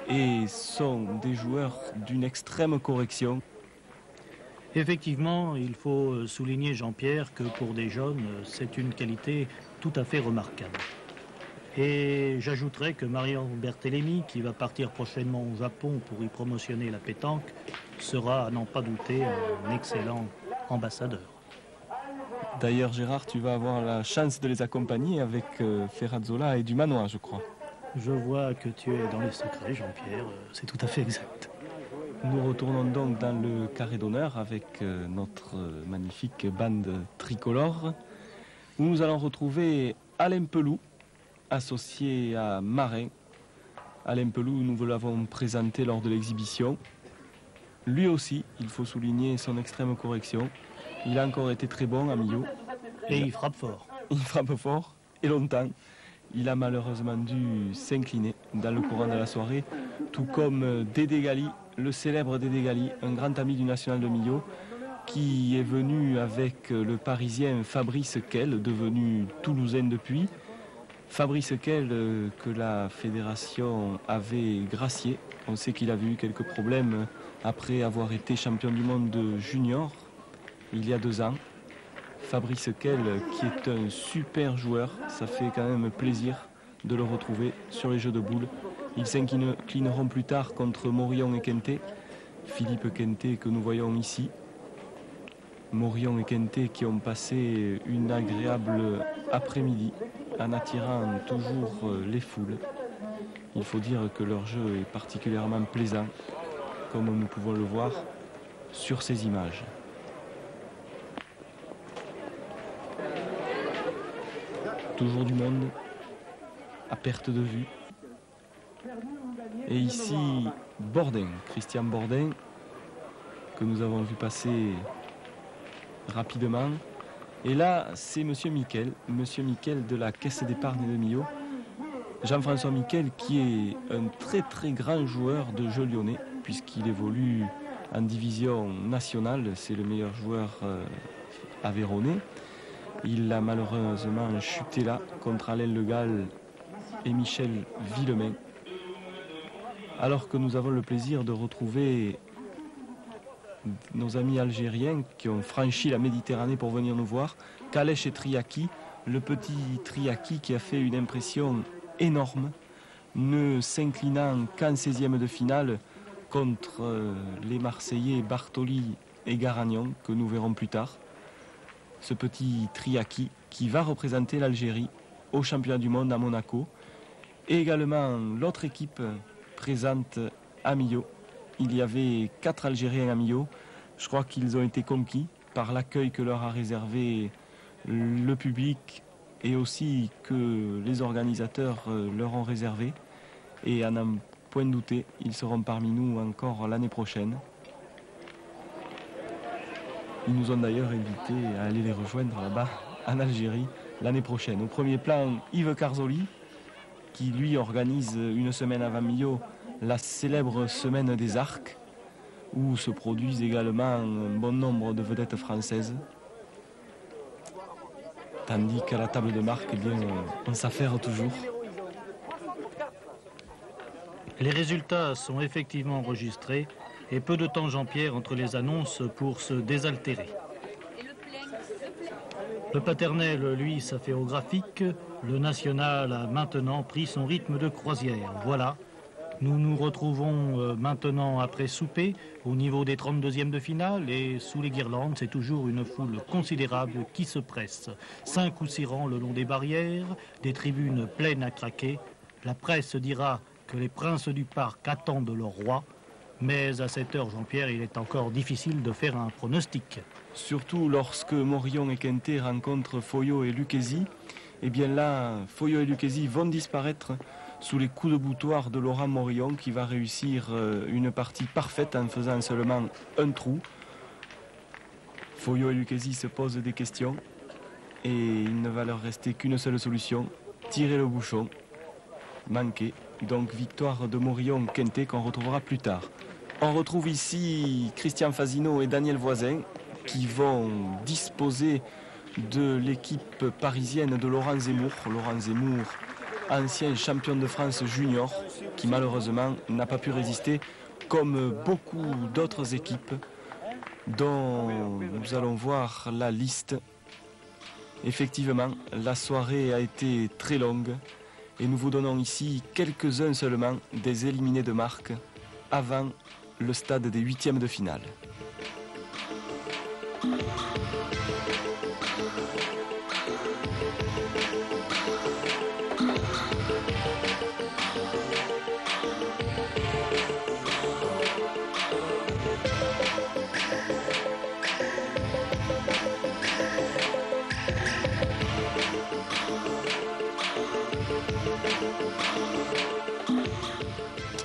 et sont des joueurs d'une extrême correction. Effectivement, il faut souligner, Jean-Pierre, que pour des jeunes, c'est une qualité tout à fait remarquable. Et j'ajouterais que Marion Berthelemy, qui va partir prochainement au Japon pour y promotionner la pétanque, sera, à n'en pas douter, un excellent ambassadeur. D'ailleurs, Gérard, tu vas avoir la chance de les accompagner avec Ferrazzola et Dumanois, je crois. Je vois que tu es dans les secrets, Jean-Pierre, c'est tout à fait exact. Nous retournons donc dans le carré d'honneur avec notre magnifique bande tricolore, où nous allons retrouver Alain Pelou, associé à Marin. Alain Pelou, nous vous l'avons présenté lors de l'exhibition. Lui aussi, il faut souligner son extrême correction. Il a encore été très bon à Millau. Et il frappe fort. Il frappe fort et longtemps. Il a malheureusement dû s'incliner dans le courant de la soirée, tout comme Dédé Gali, le célèbre Dédé Gali, un grand ami du National de Millau, qui est venu avec le Parisien Fabrice Kell, devenu Toulousain depuis. Fabrice Kell, que la fédération avait gracié. On sait qu'il avait eu quelques problèmes après avoir été champion du monde de junior il y a 2 ans. Fabrice Kell, qui est un super joueur, ça fait quand même plaisir de le retrouver sur les jeux de boules. Ils s'inclineront plus tard contre Morillon et Quintet. Philippe Quintet que nous voyons ici. Morillon et Quintet qui ont passé une agréable après-midi en attirant toujours les foules. Il faut dire que leur jeu est particulièrement plaisant, comme nous pouvons le voir sur ces images. Toujours du monde, à perte de vue. Et ici, Bordin, Christian Bordin, que nous avons vu passer rapidement. Et là, c'est Monsieur Miquel de la Caisse d'épargne de Millau. Jean-François Miquel, qui est un très très grand joueur de jeu lyonnais, puisqu'il évolue en division nationale. C'est le meilleur joueur aveyronnais. Il a malheureusement chuté là contre Alain Le Gall et Michel Villemain. Alors que nous avons le plaisir de retrouver nos amis algériens qui ont franchi la Méditerranée pour venir nous voir, Kalesh et Triaki, le petit Triaki qui a fait une impression énorme, ne s'inclinant qu'en 16e de finale contre les Marseillais Bartoli et Garagnon, que nous verrons plus tard. Ce petit Triaki qui va représenter l'Algérie au championnat du monde à Monaco. Et également l'autre équipe présente à Millau. Il y avait 4 Algériens à Millau. Je crois qu'ils ont été conquis par l'accueil que leur a réservé le public et aussi que les organisateurs leur ont réservé. Et à n'en point douter, ils seront parmi nous encore l'année prochaine. Ils nous ont d'ailleurs invités à aller les rejoindre là-bas, en Algérie, l'année prochaine. Au premier plan, Yves Carzoli, qui lui organise une semaine avant Millau la célèbre Semaine des Arcs, où se produisent également un bon nombre de vedettes françaises. Tandis qu'à la table de marque, eh bien, on s'affaire toujours. Les résultats sont effectivement enregistrés et peu de temps, Jean-Pierre, entre les annonces pour se désaltérer. Le paternel, lui, s'affaire au graphique. Le national a maintenant pris son rythme de croisière. Voilà, nous nous retrouvons maintenant après souper au niveau des 32e de finale et sous les guirlandes, c'est toujours une foule considérable qui se presse. 5 ou 6 rangs le long des barrières, des tribunes pleines à craquer. La presse dira que les princes du parc attendent leur roi. Mais à cette heure, Jean-Pierre, il est encore difficile de faire un pronostic. Surtout lorsque Morillon et Quintet rencontrent Foyot et Lucchesi. Et bien là, Foyot et Lucchesi vont disparaître sous les coups de boutoir de Laurent Morillon qui va réussir une partie parfaite en faisant seulement un trou. Foyot et Lucchesi se posent des questions et il ne va leur rester qu'une seule solution, tirer le bouchon, manquer. Donc victoire de Morillon-Quintet qu'on retrouvera plus tard. On retrouve ici Christian Fasino et Daniel Voisin qui vont disposer de l'équipe parisienne de Laurent Zemmour. Laurent Zemmour ancien champion de France junior, qui malheureusement n'a pas pu résister, comme beaucoup d'autres équipes dont nous allons voir la liste. Effectivement, la soirée a été très longue et nous vous donnons ici quelques-uns seulement des éliminés de marque avant le stade des huitièmes de finale.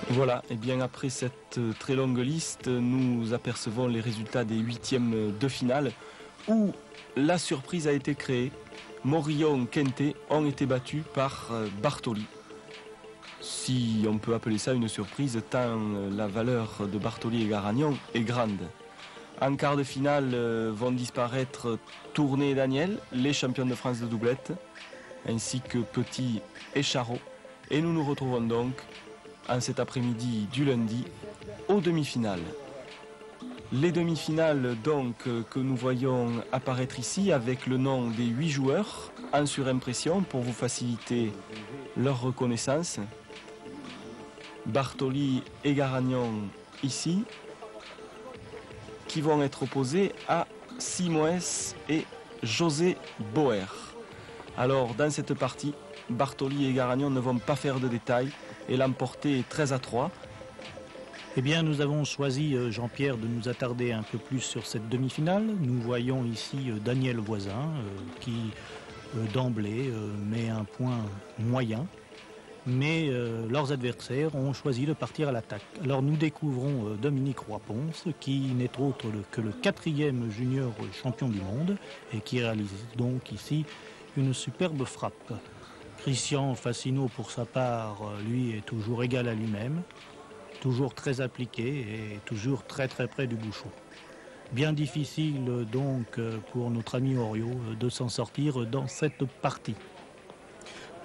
Voilà, et bien après cette très longue liste, nous apercevons les résultats des huitièmes de finale où la surprise a été créée. Morillon, Quintet ont été battus par Bartoli. Si on peut appeler ça une surprise, tant la valeur de Bartoli et Garagnon est grande. En quart de finale vont disparaître Tourné et Daniel, les champions de France de doublette, ainsi que Petit et Charot. Et nous nous retrouvons donc en cet après-midi du lundi aux demi-finales. Les demi-finales donc que nous voyons apparaître ici avec le nom des 8 joueurs en surimpression pour vous faciliter leur reconnaissance. Bartoli et Garagnon ici, qui vont être opposés à Simoes et José Boer. Alors dans cette partie, Bartoli et Garagnon ne vont pas faire de détails et l'emporter 13-3. Eh bien, nous avons choisi, Jean-Pierre, de nous attarder un peu plus sur cette demi-finale. Nous voyons ici Daniel Voisin, qui d'emblée met un point moyen. Mais leurs adversaires ont choisi de partir à l'attaque. Alors nous découvrons Dominique Roy-Ponce, qui n'est autre que le 4e junior champion du monde et qui réalise donc ici une superbe frappe. Christian Fassino, pour sa part, lui, est toujours égal à lui-même, toujours très appliqué et toujours très très près du bouchon. Bien difficile donc pour notre ami Oriot de s'en sortir dans cette partie.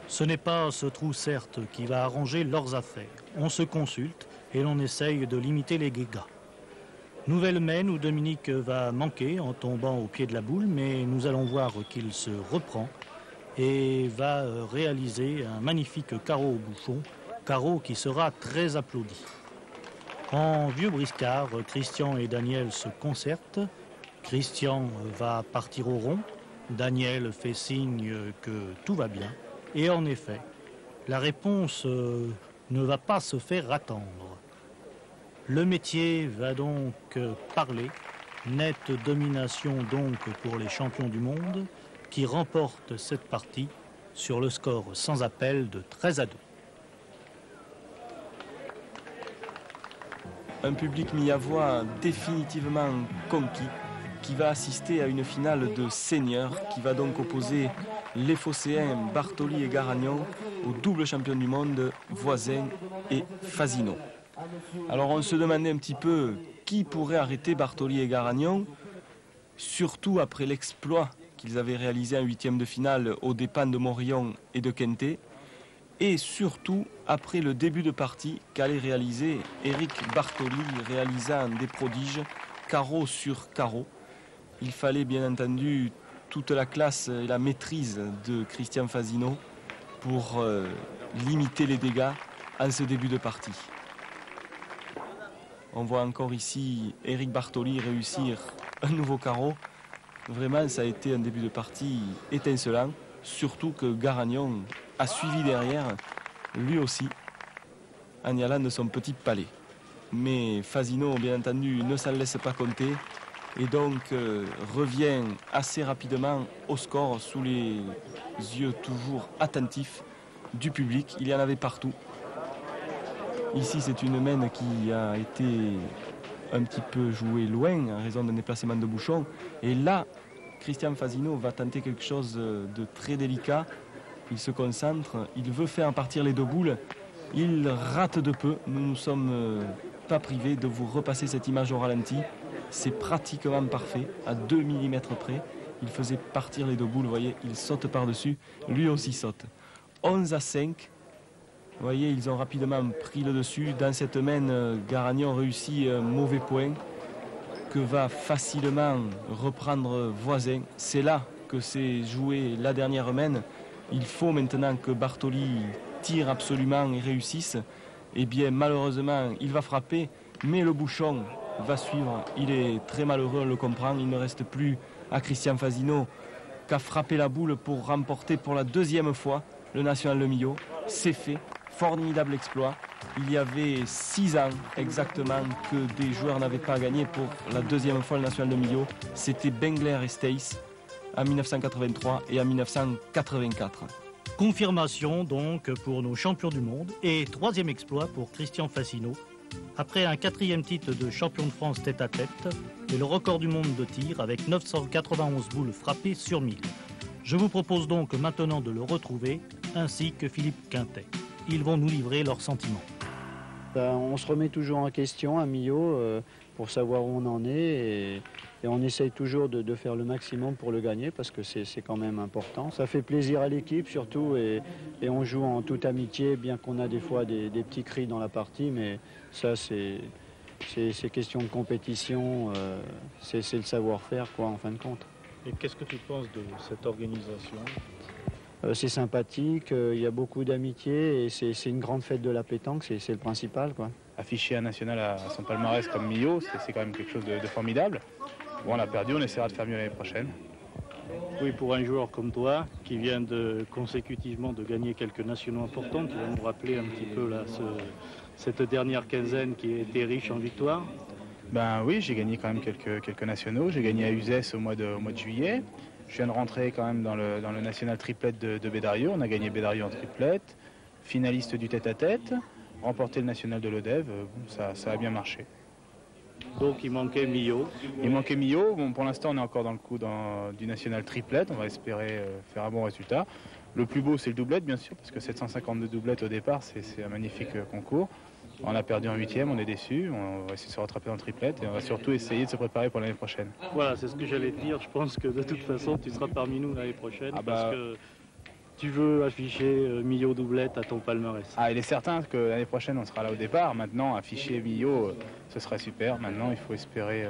Ce n'est pas ce trou, certes, qui va arranger leurs affaires. On se consulte et l'on essaye de limiter les dégâts. Nouvelle mène où Dominique va manquer en tombant au pied de la boule, mais nous allons voir qu'il se reprend et va réaliser un magnifique carreau au bouchon, carreau qui sera très applaudi. En vieux briscard, Christian et Daniel se concertent. Christian va partir au rond, Daniel fait signe que tout va bien. Et en effet, la réponse ne va pas se faire attendre. Le métier va donc parler, nette domination donc pour les champions du monde, qui remportent cette partie sur le score sans appel de 13-2. Un public mis à voix définitivement conquis, qui va assister à une finale de seniors, qui va donc opposer les Phocéens Bartoli et Garagnon aux doubles champions du monde Voisin et Fasino. Alors on se demandait un petit peu qui pourrait arrêter Bartoli et Garagnon, surtout après l'exploit qu'ils avaient réalisé en huitième de finale aux dépens de Morillon et de Quintet, et surtout après le début de partie qu'allait réaliser Éric Bartoli, réalisant des prodiges carreau sur carreau. Il fallait bien entendu toute la classe et la maîtrise de Christian Fasino pour limiter les dégâts en ce début de partie. On voit encore ici Éric Bartoli réussir un nouveau carreau. Vraiment, ça a été un début de partie étincelant, surtout que Garagnon a suivi derrière, lui aussi, en y allant de son petit palais. Mais Fasino, bien entendu, ne s'en laisse pas compter et donc revient assez rapidement au score sous les yeux toujours attentifs du public. Il y en avait partout. Ici, c'est une mène qui a été un petit peu jouée loin en raison d'un déplacement de bouchon. Et là, Christian Fasino va tenter quelque chose de très délicat. Il se concentre, il veut faire partir les deux boules. Il rate de peu. Nous ne nous sommes pas privés de vous repasser cette image au ralenti. C'est pratiquement parfait, à 2 mm près. Il faisait partir les deux boules, vous voyez, il saute par-dessus, lui aussi saute. 11 à 5. Vous voyez, ils ont rapidement pris le dessus. Dans cette main, Garagnon réussit un mauvais point que va facilement reprendre Voisin. C'est là que s'est jouée la dernière main. Il faut maintenant que Bartoli tire absolument et réussisse. Eh bien, malheureusement, il va frapper, mais le bouchon va suivre. Il est très malheureux, on le comprend. Il ne reste plus à Christian Fasino qu'à frapper la boule pour remporter pour la deuxième fois le National de Millau. C'est fait. Formidable exploit. Il y avait 6 ans exactement que des joueurs n'avaient pas gagné pour la deuxième fois le National de Millau. C'était Bengler et Stace en 1983 et en 1984. Confirmation donc pour nos champions du monde et troisième exploit pour Christian Fasino. Après un 4e titre de champion de France tête-à-tête et le record du monde de tir avec 991 boules frappées sur 1000. Je vous propose donc maintenant de le retrouver ainsi que Philippe Quintet. Ils vont nous livrer leurs sentiments. On se remet toujours en question à Millau pour savoir où on en est et on essaye toujours de faire le maximum pour le gagner parce que c'est quand même important. Ça fait plaisir à l'équipe surtout et on joue en toute amitié, bien qu'on a des fois des petits cris dans la partie, mais ça c'est question de compétition, c'est le savoir-faire quoi en fin de compte. Et qu'est-ce que tu penses de cette organisation ? C'est sympathique, il y a beaucoup d'amitié et c'est une grande fête de la pétanque, c'est le principal, quoi. Afficher un national à son palmarès comme Millau, c'est quand même quelque chose de formidable. Bon, on a perdu, on essaiera de faire mieux l'année prochaine. Oui, pour un joueur comme toi, qui vient consécutivement de gagner quelques nationaux importants, tu vas nous rappeler un petit peu là, cette dernière quinzaine qui a été riche en victoires. Ben oui, j'ai gagné quand même quelques nationaux. J'ai gagné à Uzès au mois de juillet. Je viens de rentrer quand même dans le national triplette de Bédarieux. On a gagné Bédarieux en triplette, finaliste du tête-à-tête, remporté le national de l'Odève. Bon, ça a bien marché. Donc il manquait Millau. Il manquait Millau. Bon, pour l'instant, on est encore dans le coup du national triplette. On va espérer faire un bon résultat. Le plus beau, c'est le doublette, bien sûr, parce que 752 doublettes au départ, c'est un magnifique concours. On a perdu en 8e, on est déçu. On va essayer de se rattraper en triplette et on va surtout essayer de se préparer pour l'année prochaine. Voilà, c'est ce que j'allais te dire. Je pense que de toute façon, tu seras parmi nous l'année prochaine parce que tu veux afficher Millau doublette à ton palmarès. Ah, il est certain que l'année prochaine, on sera là au départ. Maintenant, afficher Millau, ce serait super. Maintenant, il faut espérer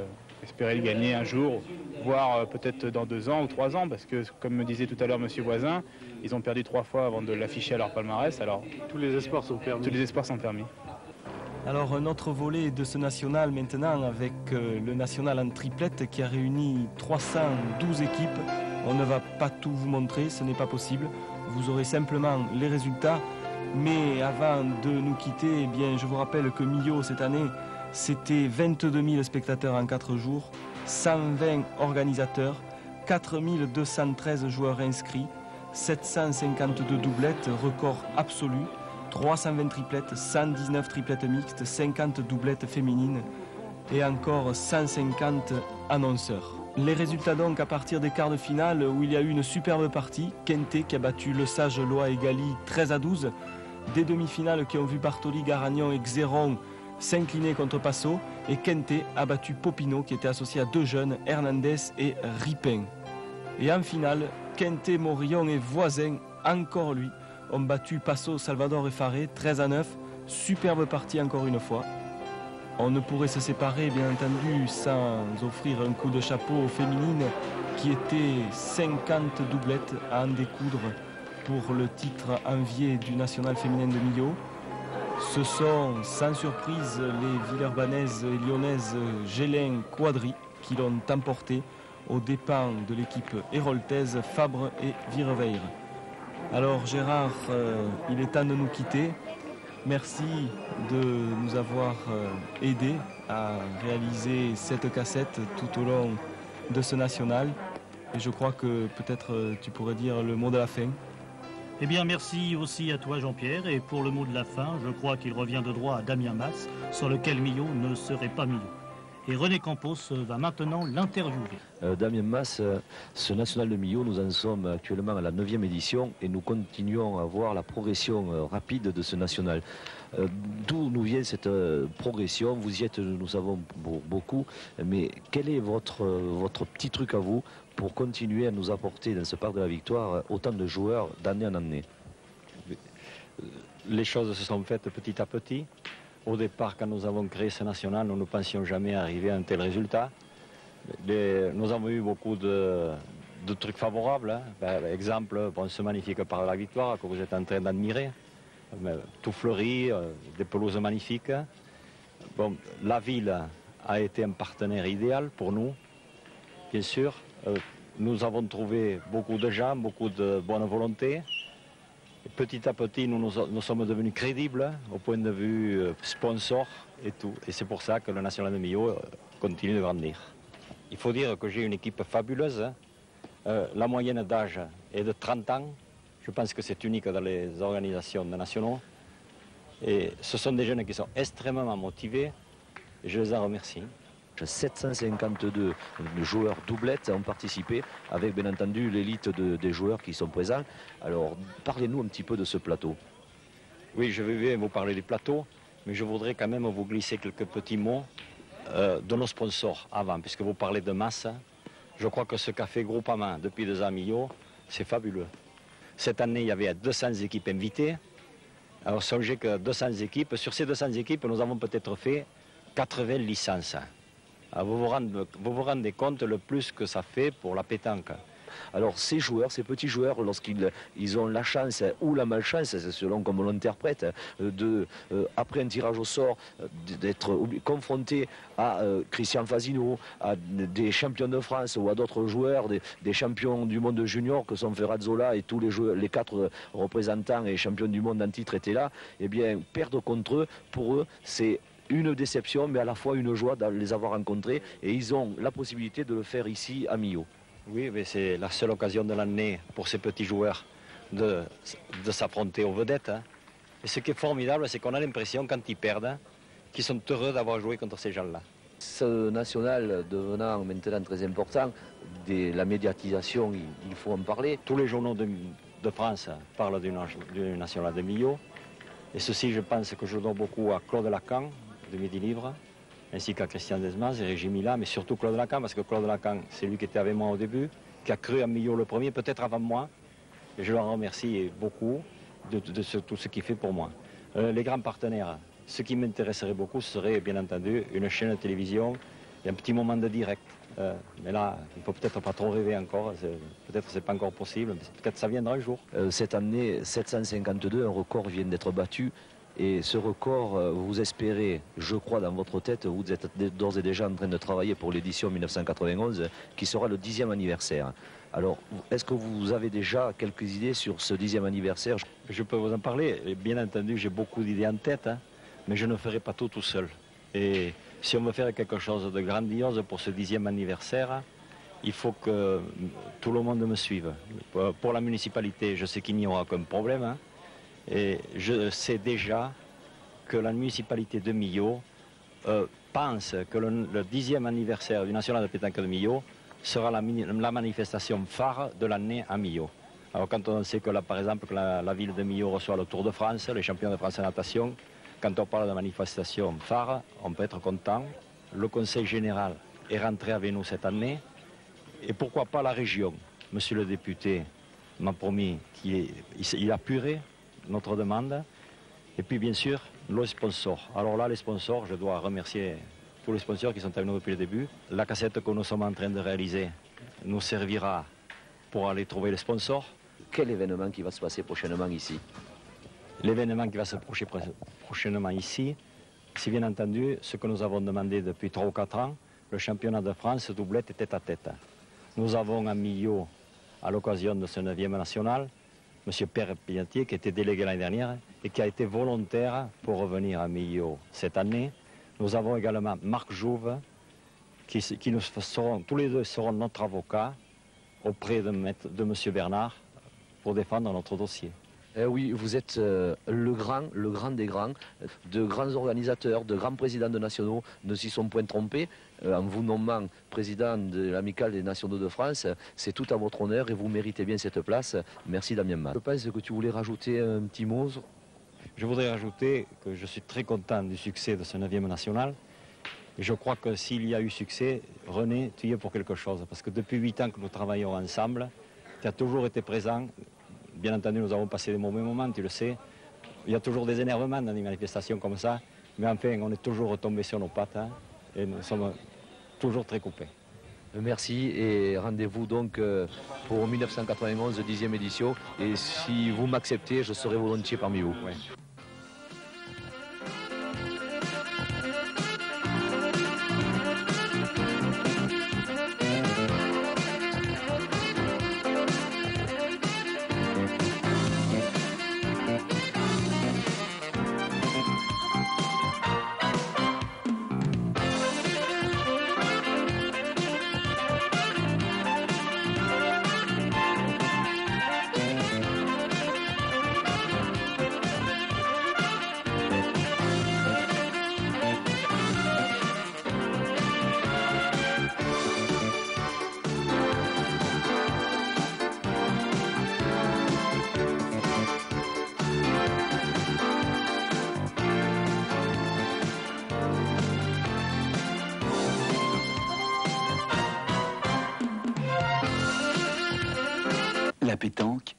le gagner un jour, voire peut-être dans 2 ans ou 3 ans, parce que, comme me disait tout à l'heure M. Voisin, ils ont perdu 3 fois avant de l'afficher à leur palmarès. Alors, tous les espoirs sont permis. Tous les espoirs sont permis. Alors un autre volet de ce national maintenant avec le national en triplette qui a réuni 312 équipes. On ne va pas tout vous montrer, ce n'est pas possible. Vous aurez simplement les résultats. Mais avant de nous quitter, eh bien, je vous rappelle que Millau cette année, c'était 22 000 spectateurs en 4 jours, 120 organisateurs, 4 213 joueurs inscrits, 752 doublettes, record absolu. 320 triplettes, 119 triplettes mixtes, 50 doublettes féminines et encore 150 annonceurs. Les résultats donc à partir des quarts de finale où il y a eu une superbe partie, Quintet qui a battu Le Sage, Loa et Gali 13-12, des demi-finales qui ont vu Bartoli, Garagnon et Xéron s'incliner contre Passo et Quintet a battu Popino qui était associé à 2 jeunes, Hernandez et Ripin. Et en finale, Quintet, Morillon et Voisin, encore lui, ont battu Passo, Salvador et Faré 13-9, superbe partie encore une fois. On ne pourrait se séparer bien entendu sans offrir un coup de chapeau aux féminines qui étaient 50 doublettes à en découdre pour le titre envié du national féminin de Millau. Ce sont sans surprise les Villeurbanaises et Lyonnaises Gélin Quadri qui l'ont emporté aux dépens de l'équipe héroltaise Fabre et Vireveire. Alors Gérard, il est temps de nous quitter. Merci de nous avoir aidés à réaliser cette cassette tout au long de ce national. Et je crois que peut-être tu pourrais dire le mot de la fin. Eh bien, merci aussi à toi, Jean-Pierre. Et pour le mot de la fin, je crois qu'il revient de droit à Damien Mas, sur lequel Millau ne serait pas Millau. Et René Campos va maintenant l'interviewer. Damien Mas, ce national de Millau, nous en sommes actuellement à la 9e édition et nous continuons à voir la progression rapide de ce national. D'où nous vient cette progression? Vous y êtes, nous savons, beaucoup, mais quel est votre petit truc à vous pour continuer à nous apporter dans ce parc de la victoire autant de joueurs d'année en année? les choses se sont faites petit à petit. Au départ, quand nous avons créé ce national, nous ne pensions jamais arriver à un tel résultat. Nous avons eu beaucoup de trucs favorables. Hein. Par exemple, bon, ce magnifique par la victoire que vous êtes en train d'admirer. Tout fleuri, des pelouses magnifiques. Bon, la ville a été un partenaire idéal pour nous, bien sûr. Nous avons trouvé beaucoup de gens, beaucoup de bonne volonté. Et petit à petit, nous sommes devenus crédibles au point de vue sponsor et tout. Et c'est pour ça que le National de Millau continue de grandir. Il faut dire que j'ai une équipe fabuleuse. Hein. La moyenne d'âge est de 30 ans. Je pense que c'est unique dans les organisations nationaux. Et ce sont des jeunes qui sont extrêmement motivés. Et je les en remercie. 752 joueurs doublettes ont participé, avec bien entendu l'élite des joueurs qui sont présents. Alors, parlez-nous un petit peu de ce plateau. Oui, je vais bien vous parler du plateau, mais je voudrais quand même vous glisser quelques petits mots de nos sponsors avant, puisque vous parlez de masse. Je crois que ce qu'a fait Groupama depuis 2 ans à Millau, c'est fabuleux. Cette année, il y avait 200 équipes invitées. Alors, songez que 200 équipes, sur ces 200 équipes, nous avons peut-être fait 80 licences. Alors vous vous rendez compte le plus que ça fait pour la pétanque. Alors ces joueurs, ces petits joueurs, lorsqu'ils ont la chance ou la malchance, c'est selon comme on l'interprète, après un tirage au sort, d'être confrontés à Christian Fasino, à des champions de France ou à d'autres joueurs, des champions du monde junior que sont Ferrazzola et tous les 4 représentants et champions du monde en titre étaient là, eh bien perdre contre eux, pour eux, c'est une déception, mais à la fois une joie de les avoir rencontrés. Et ils ont la possibilité de le faire ici à Millau. Oui, mais c'est la seule occasion de l'année pour ces petits joueurs de s'affronter aux vedettes. Hein. Et ce qui est formidable, c'est qu'on a l'impression, quand ils perdent, hein, qu'ils sont heureux d'avoir joué contre ces gens-là. Ce national devenant maintenant très important, la médiatisation, il faut en parler. Tous les journaux de France parlent du national de Millau. Et ceci, je pense que je dois beaucoup à Claude Lacan, de Midi Libre, ainsi qu'à Christian Desmas et Régis Mila, mais surtout Claude Lacan, parce que Claude Lacan, c'est lui qui était avec moi au début, qui a cru à Millau le premier, peut-être avant moi, et je le remercie beaucoup de tout ce qu'il fait pour moi. Les grands partenaires, ce qui m'intéresserait beaucoup, ce serait bien entendu une chaîne de télévision et un petit moment de direct. Mais là, il ne faut peut-être pas trop rêver encore, peut-être que ce n'est pas encore possible, peut-être que ça viendra un jour. Cette année, 752, un record vient d'être battu. Et ce record, vous espérez, je crois dans votre tête, vous êtes d'ores et déjà en train de travailler pour l'édition 1991, qui sera le 10e anniversaire. Alors, est-ce que vous avez déjà quelques idées sur ce 10e anniversaire? Je peux vous en parler. Et bien entendu, j'ai beaucoup d'idées en tête, hein, mais je ne ferai pas tout seul. Et si on veut faire quelque chose de grandiose pour ce 10e anniversaire, il faut que tout le monde me suive. Pour la municipalité, je sais qu'il n'y aura aucun problème. Hein. Et je sais déjà que la municipalité de Millau pense que le 10e anniversaire du National de pétanque de Millau sera la manifestation phare de l'année à Millau. Alors quand on sait que là, par exemple, que la ville de Millau reçoit le Tour de France, les champions de France en natation, quand on parle de manifestation phare, on peut être content. Le Conseil général est rentré avec nous cette année. Et pourquoi pas la région? Monsieur le député m'a promis qu'il appuierait notre demande. Et puis bien sûr, les sponsors. Alors là, les sponsors, je dois remercier tous les sponsors qui sont avec nous depuis le début. La cassette que nous sommes en train de réaliser nous servira pour aller trouver les sponsors. Quel événement qui va se passer prochainement ici? L'événement qui va se passer prochainement ici, c'est bien entendu ce que nous avons demandé depuis 3 ou 4 ans, le championnat de France doublette et tête à tête. Nous avons à Millau, à l'occasion de ce 9e national, M. Pierre Pignatier, qui était délégué l'année dernière et qui a été volontaire pour revenir à Millau cette année. Nous avons également Marc Jouve, qui nous seront, tous les deux seront notre avocat auprès de M. Bernard pour défendre notre dossier. Oui, vous êtes le grand des grands, de grands organisateurs, de grands présidents de nationaux ne s'y sont point trompés. En vous nommant président de l'Amicale des Nationaux de France, c'est tout à votre honneur et vous méritez bien cette place. Merci Damien Mas. Je pense que tu voulais rajouter un petit mot. Je voudrais rajouter que je suis très content du succès de ce 9e national. Et je crois que s'il y a eu succès, René, tu y es pour quelque chose. Parce que depuis 8 ans que nous travaillons ensemble, tu as toujours été présent. Bien entendu, nous avons passé des mauvais moments, tu le sais. il y a toujours des énervements dans des manifestations comme ça, mais enfin, on est toujours retombé sur nos pattes hein, et nous sommes toujours très coupés. Merci et rendez-vous donc pour 1991, 10e édition. Et si vous m'acceptez, je serai volontiers parmi vous. Ouais. La pétanque,